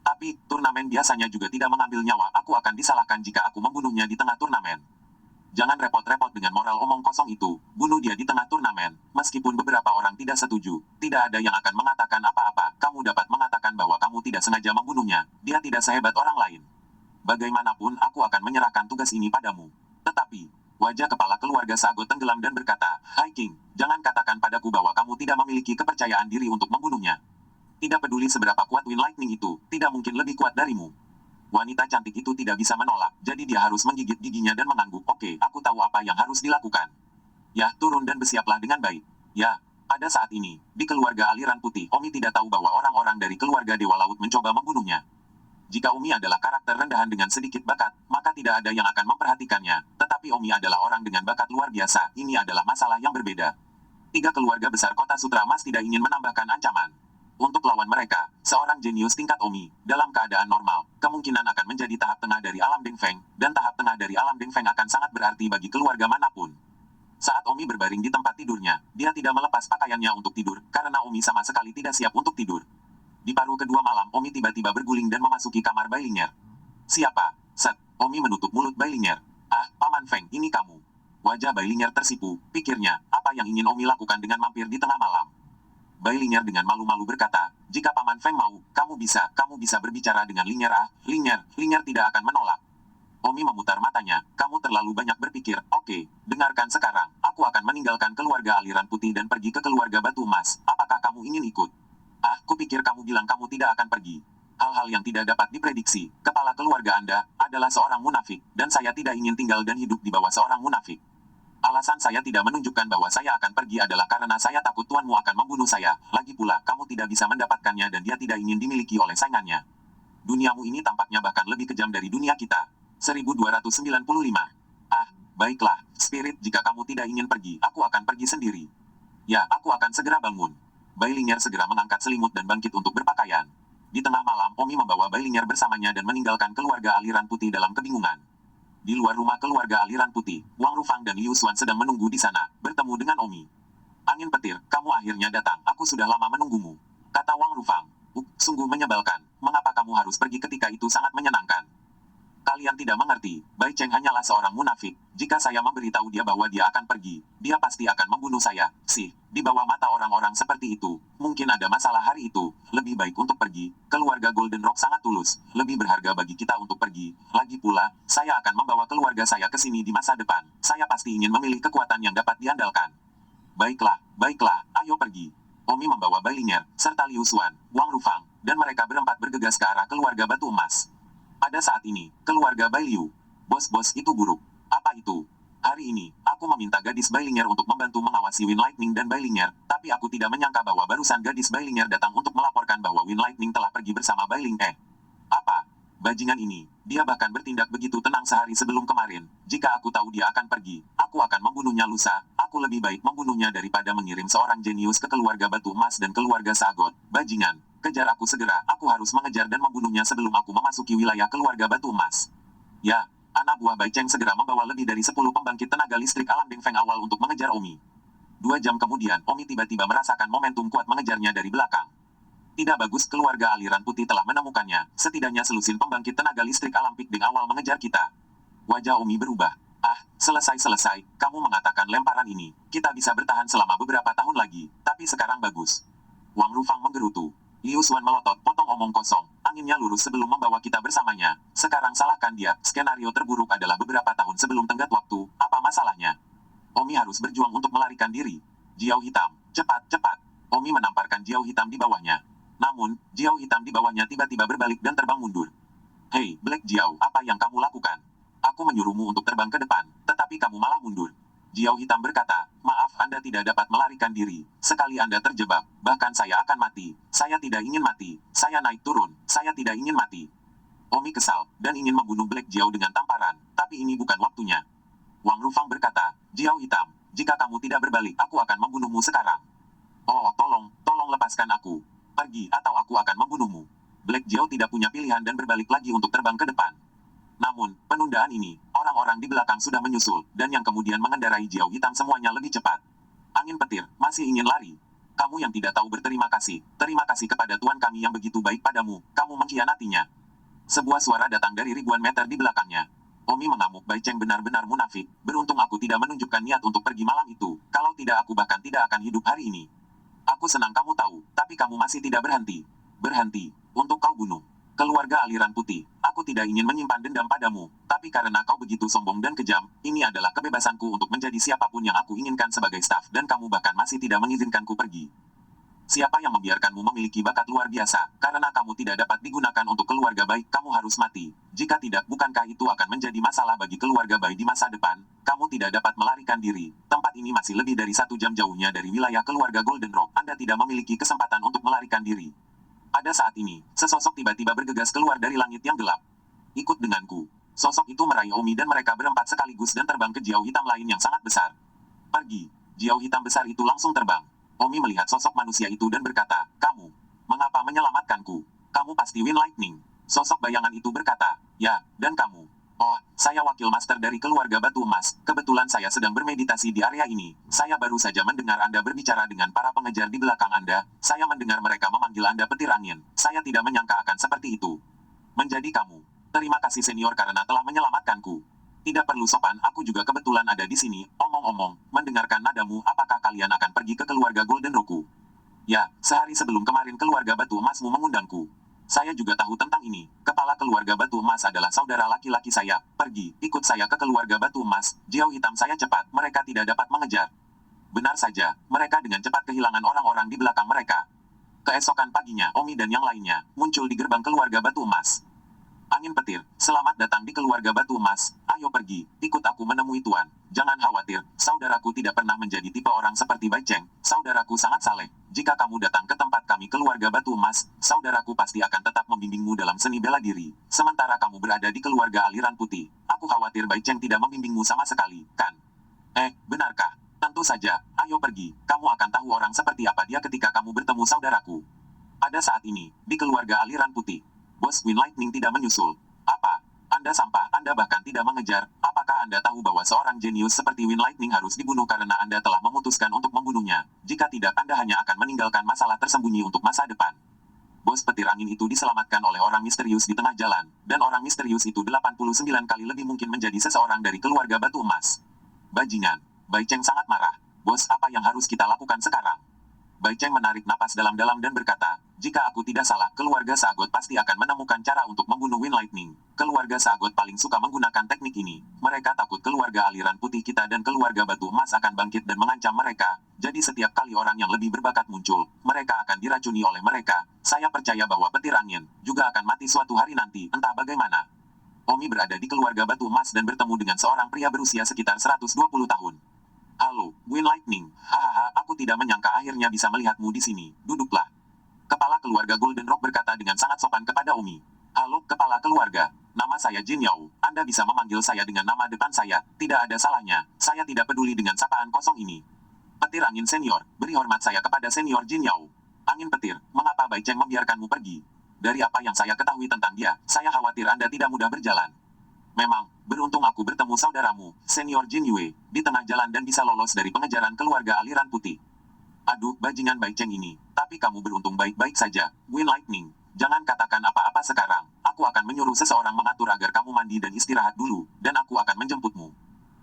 Tapi, turnamen biasanya juga tidak mengambil nyawa, aku akan disalahkan jika aku membunuhnya di tengah turnamen. Jangan repot-repot dengan moral omong kosong itu, bunuh dia di tengah turnamen, meskipun beberapa orang tidak setuju, tidak ada yang akan mengatakan apa-apa, kamu dapat mengatakan bahwa kamu tidak sengaja membunuhnya, dia tidak sehebat orang lain. Bagaimanapun aku akan menyerahkan tugas ini padamu. Tetapi, wajah kepala keluarga Sagot tenggelam dan berkata, Hiking, jangan katakan padaku bahwa kamu tidak memiliki kepercayaan diri untuk membunuhnya. Tidak peduli seberapa kuat Wind Lightning itu, tidak mungkin lebih kuat darimu. Wanita cantik itu tidak bisa menolak, jadi dia harus menggigit giginya dan mengangguk. Oke, aku tahu apa yang harus dilakukan. Ya, turun dan bersiaplah dengan baik. Ya, pada saat ini, di keluarga aliran putih, Omi tidak tahu bahwa orang-orang dari keluarga Dewa Laut mencoba membunuhnya. Jika Omi adalah karakter rendahan dengan sedikit bakat, maka tidak ada yang akan memperhatikannya. Tetapi Omi adalah orang dengan bakat luar biasa, ini adalah masalah yang berbeda. Tiga keluarga besar kota Sutra Emas tidak ingin menambahkan ancaman. Untuk lawan mereka, seorang jenius tingkat Omi, dalam keadaan normal, kemungkinan akan menjadi tahap tengah dari alam Deng Feng, dan tahap tengah dari alam Deng Feng akan sangat berarti bagi keluarga manapun. Saat Omi berbaring di tempat tidurnya, dia tidak melepas pakaiannya untuk tidur, karena Omi sama sekali tidak siap untuk tidur. Di paruh kedua malam, Omi tiba-tiba berguling dan memasuki kamar Bailinger. Siapa? Set. Omi menutup mulut Bailinger. Ah, Paman Feng, ini kamu. Wajah Bailinger tersipu, pikirnya, apa yang ingin Omi lakukan dengan mampir di tengah malam? Bailinger dengan malu-malu berkata, jika Paman Feng mau, kamu bisa berbicara dengan Linger. Ah, Linger tidak akan menolak. Omi memutar matanya, kamu terlalu banyak berpikir, oke, dengarkan sekarang, aku akan meninggalkan keluarga aliran putih dan pergi ke keluarga batu emas, apakah kamu ingin ikut? Ah, kupikir kamu bilang kamu tidak akan pergi. Hal-hal yang tidak dapat diprediksi. Kepala keluarga Anda adalah seorang munafik, dan saya tidak ingin tinggal dan hidup di bawah seorang munafik. Alasan saya tidak menunjukkan bahwa saya akan pergi adalah karena saya takut tuanmu akan membunuh saya. Lagi pula, kamu tidak bisa mendapatkannya dan dia tidak ingin dimiliki oleh saingannya. Duniamu ini tampaknya bahkan lebih kejam dari dunia kita. 1295. Ah, baiklah, Spirit, jika kamu tidak ingin pergi, aku akan pergi sendiri. Ya, aku akan segera bangun. Bailinger segera mengangkat selimut dan bangkit untuk berpakaian. Di tengah malam, Omi membawa Bailinger bersamanya dan meninggalkan keluarga aliran putih dalam kebingungan. Di luar rumah keluarga aliran putih, Wang Rufang dan Liu Xuan sedang menunggu di sana, bertemu dengan Omi. Angin petir, kamu akhirnya datang, aku sudah lama menunggumu. Kata Wang Rufang. Sungguh menyebalkan, mengapa kamu harus pergi ketika itu sangat menyenangkan? Kalian tidak mengerti, Bai Cheng hanyalah seorang munafik. Jika saya memberitahu dia bahwa dia akan pergi, dia pasti akan membunuh saya. Di bawah mata orang-orang seperti itu, mungkin ada masalah hari itu. Lebih baik untuk pergi. Keluarga Golden Rock sangat tulus. Lebih berharga bagi kita untuk pergi. Lagi pula, saya akan membawa keluarga saya ke sini di masa depan. Saya pasti ingin memilih kekuatan yang dapat diandalkan. Baiklah, ayo pergi. Omi membawa Bailinger, serta Liu Xuan, Wang Rufang, dan mereka berempat bergegas ke arah keluarga Batu Emas. Pada saat ini, keluarga Bai Liu. Bos-bos itu buruk. Apa itu? Hari ini, aku meminta gadis Bailinger untuk membantu mengawasi Wind Lightning dan Bailinger, tapi aku tidak menyangka bahwa barusan gadis Bailinger datang untuk melaporkan bahwa Wind Lightning telah pergi bersama Bailing. Apa? Bajingan ini, dia bahkan bertindak begitu tenang sehari sebelum kemarin. Jika aku tahu dia akan pergi, aku akan membunuhnya lusa. Aku lebih baik membunuhnya daripada mengirim seorang jenius ke keluarga Batu Emas dan keluarga Sagot. Bajingan. Kejar aku segera, aku harus mengejar dan membunuhnya sebelum aku memasuki wilayah keluarga Batu Emas. Ya, anak buah Bai Cheng segera membawa lebih dari 10 pembangkit tenaga listrik alam Deng Feng awal untuk mengejar Omi. 2 jam kemudian, Omi tiba-tiba merasakan momentum kuat mengejarnya dari belakang. Tidak bagus, keluarga aliran putih telah menemukannya, setidaknya selusin pembangkit tenaga listrik alam Pik Deng awal mengejar kita. Wajah Omi berubah. Ah, selesai, kamu mengatakan lemparan ini, kita bisa bertahan selama beberapa tahun lagi, tapi sekarang bagus. Wang Rufang menggerutu. Liu Xuan melotot, potong omong kosong. Anginnya lurus sebelum membawa kita bersamanya. Sekarang salahkan dia. Skenario terburuk adalah beberapa tahun sebelum tenggat waktu. Apa masalahnya? Omi harus berjuang untuk melarikan diri. Jiao hitam. Cepat. Omi menamparkan Jiao hitam di bawahnya. Namun, Jiao hitam di bawahnya tiba-tiba berbalik dan terbang mundur. Hei, Black Jiao, apa yang kamu lakukan? Aku menyuruhmu untuk terbang ke depan, tetapi kamu malah mundur. Jiao hitam berkata, maaf, Anda tidak dapat melarikan diri. Sekali Anda terjebak, bahkan saya akan mati. Saya tidak ingin mati. Saya naik turun. Saya tidak ingin mati. Omi kesal, dan ingin membunuh Black Jiao dengan tamparan, tapi ini bukan waktunya. Wang Rufang berkata, Jiao hitam, jika kamu tidak berbalik, aku akan membunuhmu sekarang. Oh, tolong lepaskan aku. Pergi atau aku akan membunuhmu. Black Jiao tidak punya pilihan dan berbalik lagi untuk terbang ke depan. Namun, penundaan ini, orang-orang di belakang sudah menyusul, dan yang kemudian mengendarai Jiao hitam semuanya lebih cepat. Angin petir, masih ingin lari. Kamu yang tidak tahu berterima kasih. Terima kasih kepada Tuan kami yang begitu baik padamu, kamu mengkhianatinya. Sebuah suara datang dari ribuan meter di belakangnya. Omi mengamuk, Bai Cheng benar-benar munafik. Beruntung aku tidak menunjukkan niat untuk pergi malam itu, kalau tidak aku bahkan tidak akan hidup hari ini. Aku senang kamu tahu, tapi kamu masih tidak berhenti. Berhenti, untuk kau bunuh. Keluarga aliran putih, aku tidak ingin menyimpan dendam padamu, tapi karena kau begitu sombong dan kejam, ini adalah kebebasanku untuk menjadi siapapun yang aku inginkan sebagai staf dan kamu bahkan masih tidak mengizinkanku pergi. Siapa yang membiarkanmu memiliki bakat luar biasa, karena kamu tidak dapat digunakan untuk keluarga baik, kamu harus mati. Jika tidak, bukankah itu akan menjadi masalah bagi keluarga baik di masa depan? Kamu tidak dapat melarikan diri. Tempat ini masih lebih dari 1 jam jauhnya dari wilayah keluarga Golden Rock. Anda tidak memiliki kesempatan untuk melarikan diri. Pada saat ini, sesosok tiba-tiba bergegas keluar dari langit yang gelap. Ikut denganku. Sosok itu meraih Omi dan mereka berempat sekaligus dan terbang ke Jiao hitam lain yang sangat besar. Pergi. Jiao hitam besar itu langsung terbang. Omi melihat sosok manusia itu dan berkata, kamu, mengapa menyelamatkanku? Kamu pasti Wind Lightning. Sosok bayangan itu berkata, ya, dan kamu. Oh, saya wakil master dari keluarga Batu Emas. Kebetulan saya sedang bermeditasi di area ini. Saya baru saja mendengar Anda berbicara dengan para pengejar di belakang Anda. Saya mendengar mereka memanggil Anda petir angin. Saya tidak menyangka akan seperti itu. Menjadi kamu. Terima kasih senior karena telah menyelamatkanku. Tidak perlu sopan, aku juga kebetulan ada di sini. Omong-omong, mendengarkan nadamu, apakah kalian akan pergi ke keluarga Golden Roku? Ya, sehari sebelum kemarin keluarga Batu Emasmu mengundangku. Saya juga tahu tentang ini. Kepala keluarga Batu Emas adalah saudara laki-laki saya. Pergi, ikut saya ke keluarga Batu Emas. Jiao hitam saya cepat, mereka tidak dapat mengejar. Benar saja, mereka dengan cepat kehilangan orang-orang di belakang mereka. Keesokan paginya, Omi dan yang lainnya muncul di gerbang keluarga Batu Emas. Angin petir, selamat datang di keluarga Batu Emas. Ayo pergi, ikut aku menemui Tuan. Jangan khawatir, saudaraku tidak pernah menjadi tipe orang seperti Bai Cheng. Saudaraku sangat saleh. Jika kamu datang ke tempat kami keluarga Batu Emas, saudaraku pasti akan tetap membimbingmu dalam seni bela diri. Sementara kamu berada di keluarga aliran putih, aku khawatir Bai Cheng tidak membimbingmu sama sekali, kan? Benarkah? Tentu saja, ayo pergi. Kamu akan tahu orang seperti apa dia ketika kamu bertemu saudaraku. Pada saat ini, di keluarga aliran putih, Bos Wind Lightning tidak menyusul. Apa? Anda sampah, Anda bahkan tidak mengejar. Apakah Anda tahu bahwa seorang jenius seperti Wind Lightning harus dibunuh karena Anda telah memutuskan untuk membunuhnya? Jika tidak, Anda hanya akan meninggalkan masalah tersembunyi untuk masa depan. Bos petir angin itu diselamatkan oleh orang misterius di tengah jalan, dan orang misterius itu 89 kali lebih mungkin menjadi seseorang dari keluarga Batu Emas. Bajingan, Bai Cheng sangat marah. Bos, apa yang harus kita lakukan sekarang? Bai Cheng menarik napas dalam-dalam dan berkata, jika aku tidak salah, keluarga Sagot pasti akan menemukan cara untuk membunuh Wind Lightning. Keluarga Sagot paling suka menggunakan teknik ini. Mereka takut keluarga aliran putih kita dan keluarga Batu Emas akan bangkit dan mengancam mereka. Jadi setiap kali orang yang lebih berbakat muncul, mereka akan diracuni oleh mereka. Saya percaya bahwa petir angin juga akan mati suatu hari nanti, entah bagaimana. Omi berada di keluarga Batu Emas dan bertemu dengan seorang pria berusia sekitar 120 tahun. Halo, Wind Lightning. Hahaha, aku tidak menyangka akhirnya bisa melihatmu di sini. Duduklah. Kepala keluarga Golden Rock berkata dengan sangat sopan kepada Omi. Halo, kepala keluarga. Nama saya Jin Yao. Anda bisa memanggil saya dengan nama depan saya. Tidak ada salahnya. Saya tidak peduli dengan sapaan kosong ini. Petir angin senior, beri hormat saya kepada senior Jin Yao. Angin petir, mengapa Bai Cheng membiarkanmu pergi? Dari apa yang saya ketahui tentang dia, saya khawatir Anda tidak mudah berjalan. Memang, beruntung aku bertemu saudaramu, senior Jin Yue, di tengah jalan dan bisa lolos dari pengejaran keluarga aliran putih. Aduh, bajingan Bai Cheng ini. Tapi kamu beruntung baik-baik saja, Wind Lightning. Jangan katakan apa-apa sekarang. Aku akan menyuruh seseorang mengatur agar kamu mandi dan istirahat dulu, dan aku akan menjemputmu.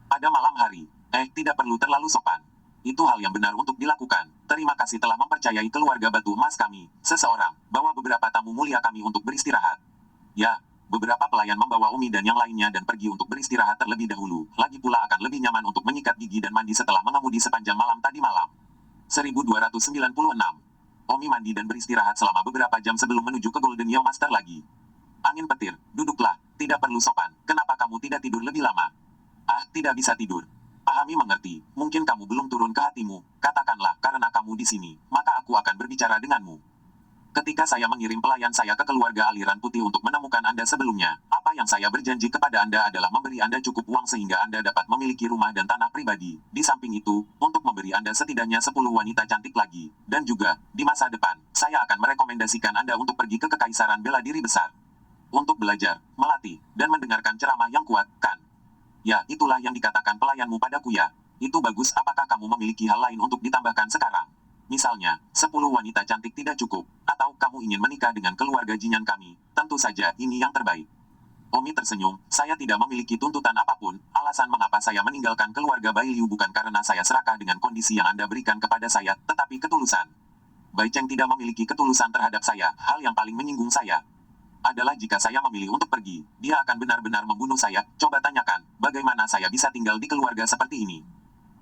Pada malam hari. Tidak perlu terlalu sopan. Itu hal yang benar untuk dilakukan. Terima kasih telah mempercayai keluarga Batu Emas kami. Seseorang, bawa beberapa tamu mulia kami untuk beristirahat. Ya, beberapa pelayan membawa Umi dan yang lainnya dan pergi untuk beristirahat terlebih dahulu. Lagi pula akan lebih nyaman untuk menyikat gigi dan mandi setelah mengemudi sepanjang malam tadi malam. 1296. Omi mandi dan beristirahat selama beberapa jam sebelum menuju ke Golden Yao Master lagi. Angin petir, duduklah. Tidak perlu sopan. Kenapa kamu tidak tidur lebih lama? Tidak bisa tidur. Pahami mengerti. Mungkin kamu belum turun ke hatimu. Katakanlah, karena kamu di sini, maka aku akan berbicara denganmu. Ketika saya mengirim pelayan saya ke keluarga aliran putih untuk menemukan Anda sebelumnya, apa yang saya berjanji kepada Anda adalah memberi Anda cukup uang sehingga Anda dapat memiliki rumah dan tanah pribadi. Di samping itu, untuk memberi Anda setidaknya 10 wanita cantik lagi. Dan juga, di masa depan, saya akan merekomendasikan Anda untuk pergi ke Kekaisaran Bela Diri Besar. Untuk belajar, melatih, dan mendengarkan ceramah yang kuat, kan? Ya, itulah yang dikatakan pelayanmu padaku ya. Itu bagus, apakah kamu memiliki hal lain untuk ditambahkan sekarang? Misalnya, 10 wanita cantik tidak cukup, atau kamu ingin menikah dengan keluarga Jinyan kami, tentu saja ini yang terbaik. Omi tersenyum, saya tidak memiliki tuntutan apapun, alasan mengapa saya meninggalkan keluarga Bai Liu bukan karena saya serakah dengan kondisi yang Anda berikan kepada saya, tetapi ketulusan. Bai Cheng tidak memiliki ketulusan terhadap saya, hal yang paling menyinggung saya adalah jika saya memilih untuk pergi, dia akan benar-benar membunuh saya. Coba tanyakan, bagaimana saya bisa tinggal di keluarga seperti ini?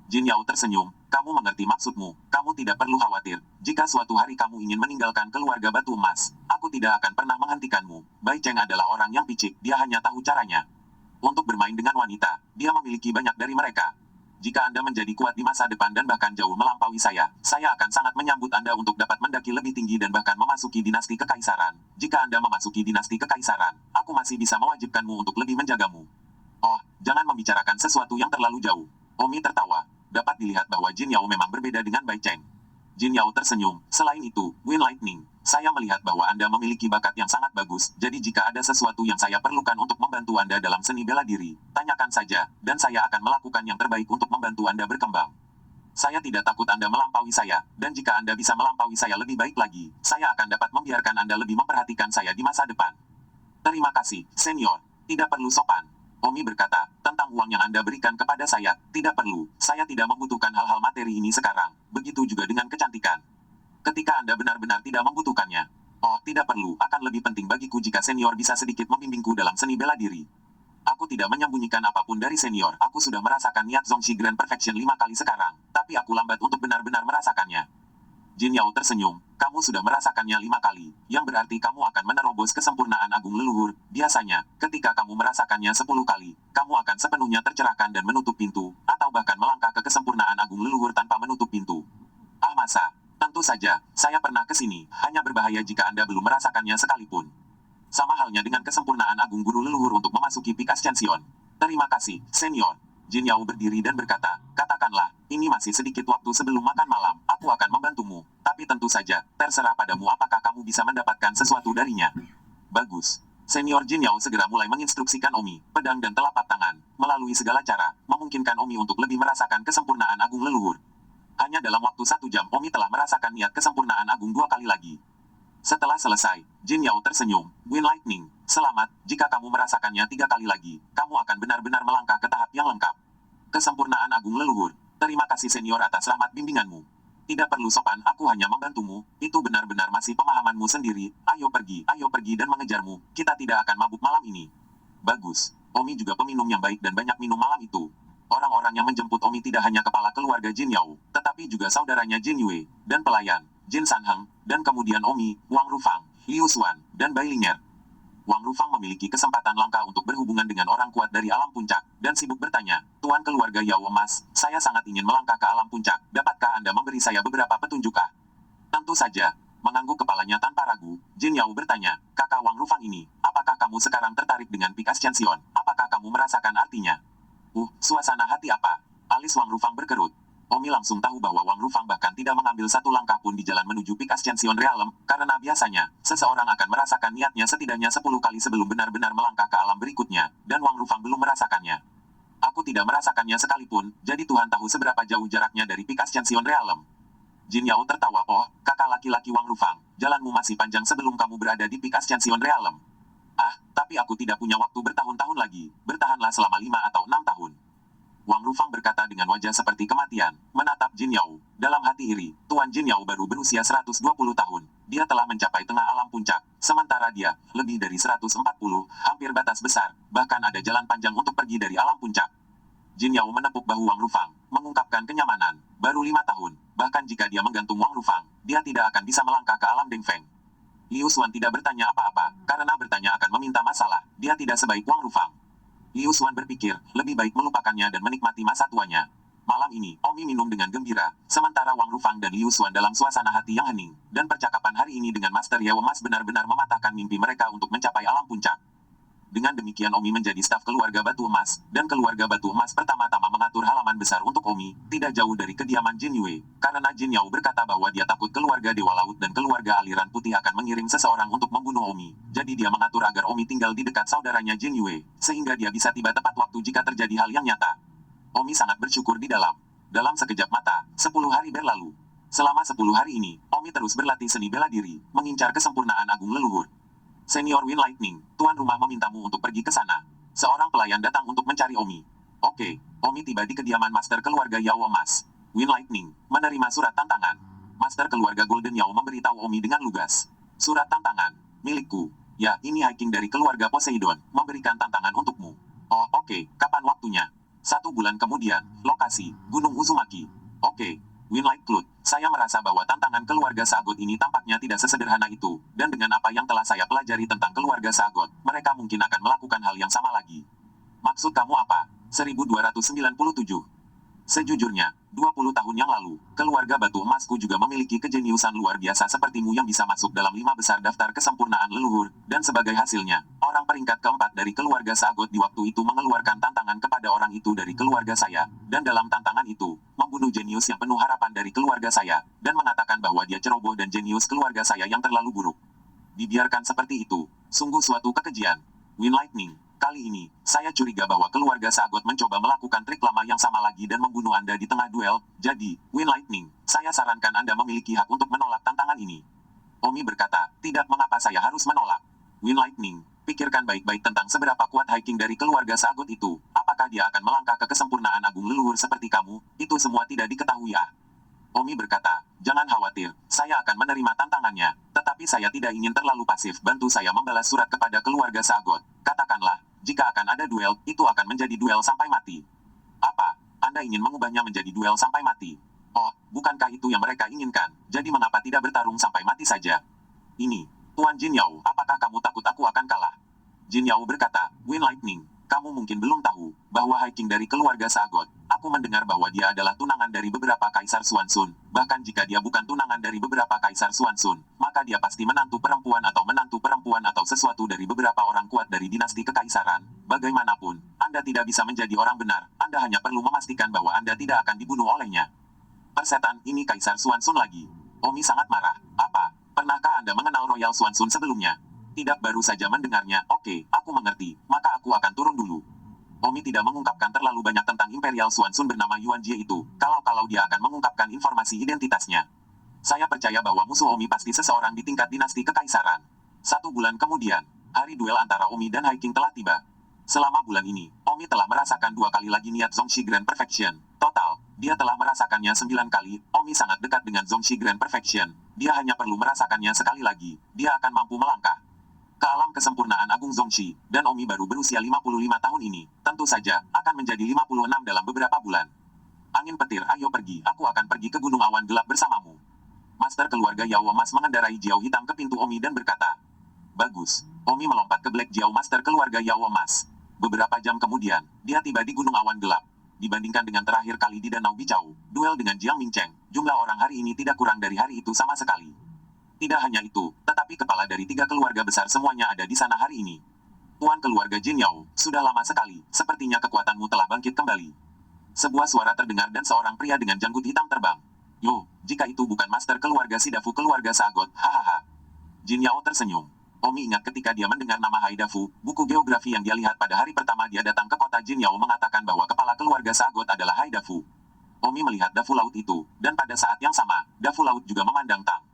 Jin Yao tersenyum, kamu mengerti maksudmu, kamu tidak perlu khawatir. Jika suatu hari kamu ingin meninggalkan keluarga Batu Emas, aku tidak akan pernah menghentikanmu. Bai Cheng adalah orang yang picik, dia hanya tahu caranya. Untuk bermain dengan wanita, dia memiliki banyak dari mereka. Jika Anda menjadi kuat di masa depan dan bahkan jauh melampaui saya akan sangat menyambut Anda untuk dapat mendaki lebih tinggi dan bahkan memasuki dinasti kekaisaran. Jika Anda memasuki dinasti kekaisaran, aku masih bisa mewajibkanmu untuk lebih menjagamu. Oh, jangan membicarakan sesuatu yang terlalu jauh. Omi tertawa. Dapat dilihat bahwa Jin Yao memang berbeda dengan Bai Cheng. Jin Yao tersenyum. Selain itu, Wind Lightning, saya melihat bahwa Anda memiliki bakat yang sangat bagus, jadi jika ada sesuatu yang saya perlukan untuk membantu Anda dalam seni bela diri, tanyakan saja, dan saya akan melakukan yang terbaik untuk membantu Anda berkembang. Saya tidak takut Anda melampaui saya, dan jika Anda bisa melampaui saya lebih baik lagi, saya akan dapat membiarkan Anda lebih memperhatikan saya di masa depan. Terima kasih, senior. Tidak perlu sopan. Omi berkata, tentang uang yang Anda berikan kepada saya, tidak perlu. Saya tidak membutuhkan hal-hal materi ini sekarang. Begitu juga dengan kecantikan. Ketika Anda benar-benar tidak membutuhkannya. Oh, tidak perlu. Akan lebih penting bagiku jika senior bisa sedikit membimbingku dalam seni bela diri. Aku tidak menyembunyikan apapun dari senior. Aku sudah merasakan niat Zongxi Grand Perfection 5 kali sekarang. Tapi aku lambat untuk benar-benar merasakannya. Jin Yao tersenyum. Kamu sudah merasakannya 5 kali, yang berarti kamu akan menerobos kesempurnaan agung leluhur. Biasanya, ketika kamu merasakannya 10 kali, kamu akan sepenuhnya tercerahkan dan menutup pintu, atau bahkan melangkah ke kesempurnaan agung leluhur tanpa menutup pintu. Ah masa? Tentu saja, saya pernah ke sini, hanya berbahaya jika Anda belum merasakannya sekalipun. Sama halnya dengan kesempurnaan agung guru leluhur untuk memasuki Peak Ascension. Terima kasih, senior. Jin Yao berdiri dan berkata, katakanlah, ini masih sedikit waktu sebelum makan malam, aku akan membantumu. Tapi tentu saja, terserah padamu apakah kamu bisa mendapatkan sesuatu darinya. Bagus. Senior Jin Yao segera mulai menginstruksikan Omi, pedang dan telapak tangan, melalui segala cara, memungkinkan Omi untuk lebih merasakan kesempurnaan agung leluhur. Hanya dalam waktu 1 jam Omi telah merasakan niat kesempurnaan agung 2 kali lagi. Setelah selesai, Jin Yao tersenyum. Wind Lightning, selamat, jika kamu merasakannya 3 kali lagi, kamu akan benar-benar melangkah ke tahap yang lengkap. Kesempurnaan agung leluhur. Terima kasih senior atas rahmat bimbinganmu. Tidak perlu sopan, aku hanya membantumu, itu benar-benar masih pemahamanmu sendiri, ayo pergi dan mengejarmu, kita tidak akan mabuk malam ini. Bagus, Omi juga peminum yang baik dan banyak minum malam itu. Orang-orang yang menjemput Omi tidak hanya kepala keluarga Jin Yao, tetapi juga saudaranya Jin Yue, dan pelayan, Jin Sanheng, dan kemudian Omi, Wang Rufang, Liu Xuan, dan Bai Ling'er. Wang Rufang memiliki kesempatan langka untuk berhubungan dengan orang kuat dari alam puncak, dan sibuk bertanya, Tuan keluarga Yao Emas, saya sangat ingin melangkah ke alam puncak, dapatkah Anda memberi saya beberapa petunjuk? Tentu saja. Mengangguk kepalanya tanpa ragu, Jin Yao bertanya, kakak Wang Rufang ini, apakah kamu sekarang tertarik dengan Peak Ascension? Apakah kamu merasakan artinya? Suasana hati apa? Alis Wang Rufang berkerut. Omi langsung tahu bahwa Wang Rufang bahkan tidak mengambil satu langkah pun di jalan menuju Peak Ascension Realm, karena biasanya, seseorang akan merasakan niatnya setidaknya 10 kali sebelum benar-benar melangkah ke alam berikutnya, dan Wang Rufang belum merasakannya. Aku tidak merasakannya sekalipun, jadi Tuhan tahu seberapa jauh jaraknya dari Peak Ascension Realm. Jin Yao tertawa, oh, kakak laki-laki Wang Rufang, jalanmu masih panjang sebelum kamu berada di Peak Ascension Realm. Tapi aku tidak punya waktu bertahun-tahun lagi, bertahanlah selama 5 atau 6 tahun. Wang Rufang berkata dengan wajah seperti kematian, menatap Jin Yao. Dalam hati iri, Tuan Jin Yao baru berusia 120 tahun. Dia telah mencapai tengah alam puncak, sementara dia, lebih dari 140, hampir batas besar, bahkan ada jalan panjang untuk pergi dari alam puncak. Jin Yao menepuk bahu Wang Rufang, mengungkapkan kenyamanan. Baru 5 tahun, bahkan jika dia menggantung Wang Rufang, dia tidak akan bisa melangkah ke alam Deng Feng. Liu Xuan tidak bertanya apa-apa, karena bertanya akan meminta masalah, dia tidak sebaik Wang Rufang. Liu Xuan berpikir, lebih baik melupakannya dan menikmati masa tuanya. Malam ini, Omi minum dengan gembira, sementara Wang Rufang dan Liu Xuan dalam suasana hati yang hening, dan percakapan hari ini dengan Master Yao Mas benar-benar mematahkan mimpi mereka untuk mencapai alam puncak. Dengan demikian Omi menjadi staf keluarga Batu Emas, dan keluarga Batu Emas pertama-tama mengatur halaman besar untuk Omi, tidak jauh dari kediaman Jin Yue, karena Jin Yao berkata bahwa dia takut keluarga Dewa Laut dan keluarga Aliran Putih akan mengirim seseorang untuk membunuh Omi, jadi dia mengatur agar Omi tinggal di dekat saudaranya Jin Yue, sehingga dia bisa tiba tepat waktu jika terjadi hal yang nyata. Omi sangat bersyukur di dalam. Dalam sekejap mata, 10 hari berlalu. Selama 10 hari ini, Omi terus berlatih seni bela diri, mengincar kesempurnaan agung leluhur. Senior Wind Lightning, tuan rumah memintamu untuk pergi ke sana. Seorang pelayan datang untuk mencari Omi. Oke, Omi tiba di kediaman Master keluarga Yao Emas. Wind Lightning, menerima surat tantangan. Master keluarga Golden Yao memberitahu Omi dengan lugas. Surat tantangan, milikku. Ya, ini hiking dari keluarga Poseidon, memberikan tantangan untukmu. Oh, oke, kapan waktunya? 1 bulan kemudian, lokasi, Gunung Uzumaki. Oke. Winlight Cloud, saya merasa bahwa tantangan keluarga Sagot ini tampaknya tidak sesederhana itu, dan dengan apa yang telah saya pelajari tentang keluarga Sagot, mereka mungkin akan melakukan hal yang sama lagi. Maksud kamu apa? 1297. Sejujurnya, 20 tahun yang lalu, keluarga Batu Emasku juga memiliki kejeniusan luar biasa sepertimu yang bisa masuk dalam 5 besar daftar kesempurnaan leluhur, dan sebagai hasilnya, orang peringkat keempat dari keluarga Sagot di waktu itu mengeluarkan tantangan kepada orang itu dari keluarga saya, dan dalam tantangan itu, membunuh jenius yang penuh harapan dari keluarga saya, dan mengatakan bahwa dia ceroboh dan jenius keluarga saya yang terlalu buruk. Dibiarkan seperti itu, sungguh suatu kekejian. Wind Lightning. Kali ini, saya curiga bahwa keluarga Sagot mencoba melakukan trik lama yang sama lagi dan membunuh Anda di tengah duel, jadi, Wind Lightning, saya sarankan Anda memiliki hak untuk menolak tantangan ini. Omi berkata, tidak mengapa saya harus menolak. Wind Lightning, pikirkan baik-baik tentang seberapa kuat hiking dari keluarga Sagot itu, apakah dia akan melangkah ke kesempurnaan agung leluhur seperti kamu, itu semua tidak diketahui Omi berkata, jangan khawatir, saya akan menerima tantangannya, tetapi saya tidak ingin terlalu pasif bantu saya membalas surat kepada keluarga Sagot, katakanlah, jika akan ada duel, itu akan menjadi duel sampai mati. Apa? Anda ingin mengubahnya menjadi duel sampai mati? Oh, bukankah itu yang mereka inginkan? Jadi mengapa tidak bertarung sampai mati saja? Ini, Tuan Jin Yao, apakah kamu takut aku akan kalah? Jin Yao berkata, Wind Lightning, kamu mungkin belum tahu, bahwa High King dari keluarga Sagot. Aku mendengar bahwa dia adalah tunangan dari beberapa Kaisar Xuanzun. Bahkan jika dia bukan tunangan dari beberapa Kaisar Xuanzun, maka dia pasti menantu perempuan atau sesuatu dari beberapa orang kuat dari dinasti kekaisaran. Bagaimanapun, Anda tidak bisa menjadi orang benar, Anda hanya perlu memastikan bahwa Anda tidak akan dibunuh olehnya. Persetan, ini Kaisar Xuanzun lagi. Omi sangat marah. Apa? Pernahkah Anda mengenal Royal Xuanzun sebelumnya? Tidak, baru saja mendengarnya. Oke, aku mengerti. Maka aku akan turun dulu. Omi tidak mengungkapkan terlalu banyak tentang Imperial Xuanzun bernama Yuan Jie itu, kalau dia akan mengungkapkan informasi identitasnya. Saya percaya bahwa musuh Omi pasti seseorang di tingkat dinasti kekaisaran. 1 bulan kemudian, hari duel antara Omi dan High King telah tiba. Selama bulan ini, Omi telah merasakan 2 kali lagi niat Zongxi Grand Perfection. Total, dia telah merasakannya 9 kali. Omi sangat dekat dengan Zongxi Grand Perfection. Dia hanya perlu merasakannya sekali lagi, dia akan mampu melangkah ke alam kesempurnaan Agung Zongxi, dan Omi baru berusia 55 tahun ini, tentu saja, akan menjadi 56 dalam beberapa bulan. Angin petir, ayo pergi, aku akan pergi ke Gunung Awan Gelap bersamamu. Master keluarga Yao Mas mengendarai Jiao hitam ke pintu Omi dan berkata, bagus. Omi melompat ke Black Jiao Master keluarga Yao Mas. Beberapa jam kemudian, dia tiba di Gunung Awan Gelap. Dibandingkan dengan terakhir kali di Danau Bicau, duel dengan Jiang Mingcheng, jumlah orang hari ini tidak kurang dari hari itu sama sekali. Tidak hanya itu, tetapi kepala dari 3 keluarga besar semuanya ada di sana hari ini. Tuan keluarga Jin Yao, sudah lama sekali, sepertinya kekuatanmu telah bangkit kembali. Sebuah suara terdengar dan seorang pria dengan janggut hitam terbang. Yo, jika itu bukan master keluarga Sidafu keluarga Sagot, hahaha. Jin Yao tersenyum. Omi ingat ketika dia mendengar nama Haidafu, buku geografi yang dia lihat pada hari pertama dia datang ke kota Jin Yao mengatakan bahwa kepala keluarga Sagot adalah Haidafu. Omi melihat Dafu Laut itu, dan pada saat yang sama, Dafu Laut juga memandang Tang.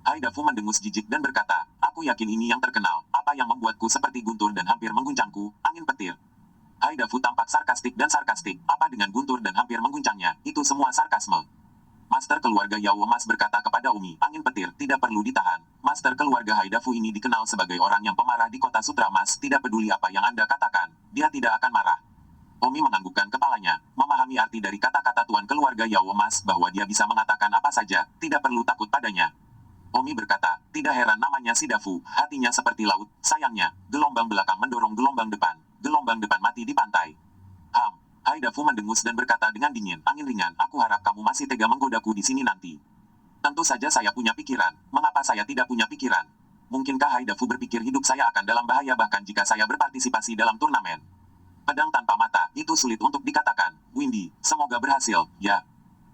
Haidafu mendengus jijik dan berkata, aku yakin ini yang terkenal, apa yang membuatku seperti guntur dan hampir mengguncangku, angin petir. Haidafu tampak sarkastik, apa dengan guntur dan hampir mengguncangnya, itu semua sarkasme. Master keluarga Yao Mas berkata kepada Omi, angin petir, tidak perlu ditahan. Master keluarga Haidafu ini dikenal sebagai orang yang pemarah di kota Sutra Mas, tidak peduli apa yang Anda katakan, dia tidak akan marah. Omi menganggukkan kepalanya, memahami arti dari kata-kata tuan keluarga Yao Mas bahwa dia bisa mengatakan apa saja, tidak perlu takut padanya. Omi berkata, tidak heran namanya Sidafu, hatinya seperti laut, sayangnya, gelombang belakang mendorong gelombang depan mati di pantai. Haidafu mendengus dan berkata dengan dingin, angin ringan, aku harap kamu masih tega menggodaku di sini nanti. Tentu saja saya punya pikiran, mengapa saya tidak punya pikiran? Mungkinkah Haidafu berpikir hidup saya akan dalam bahaya bahkan jika saya berpartisipasi dalam turnamen? Pedang tanpa mata, itu sulit untuk dikatakan, Windy, semoga berhasil, ya.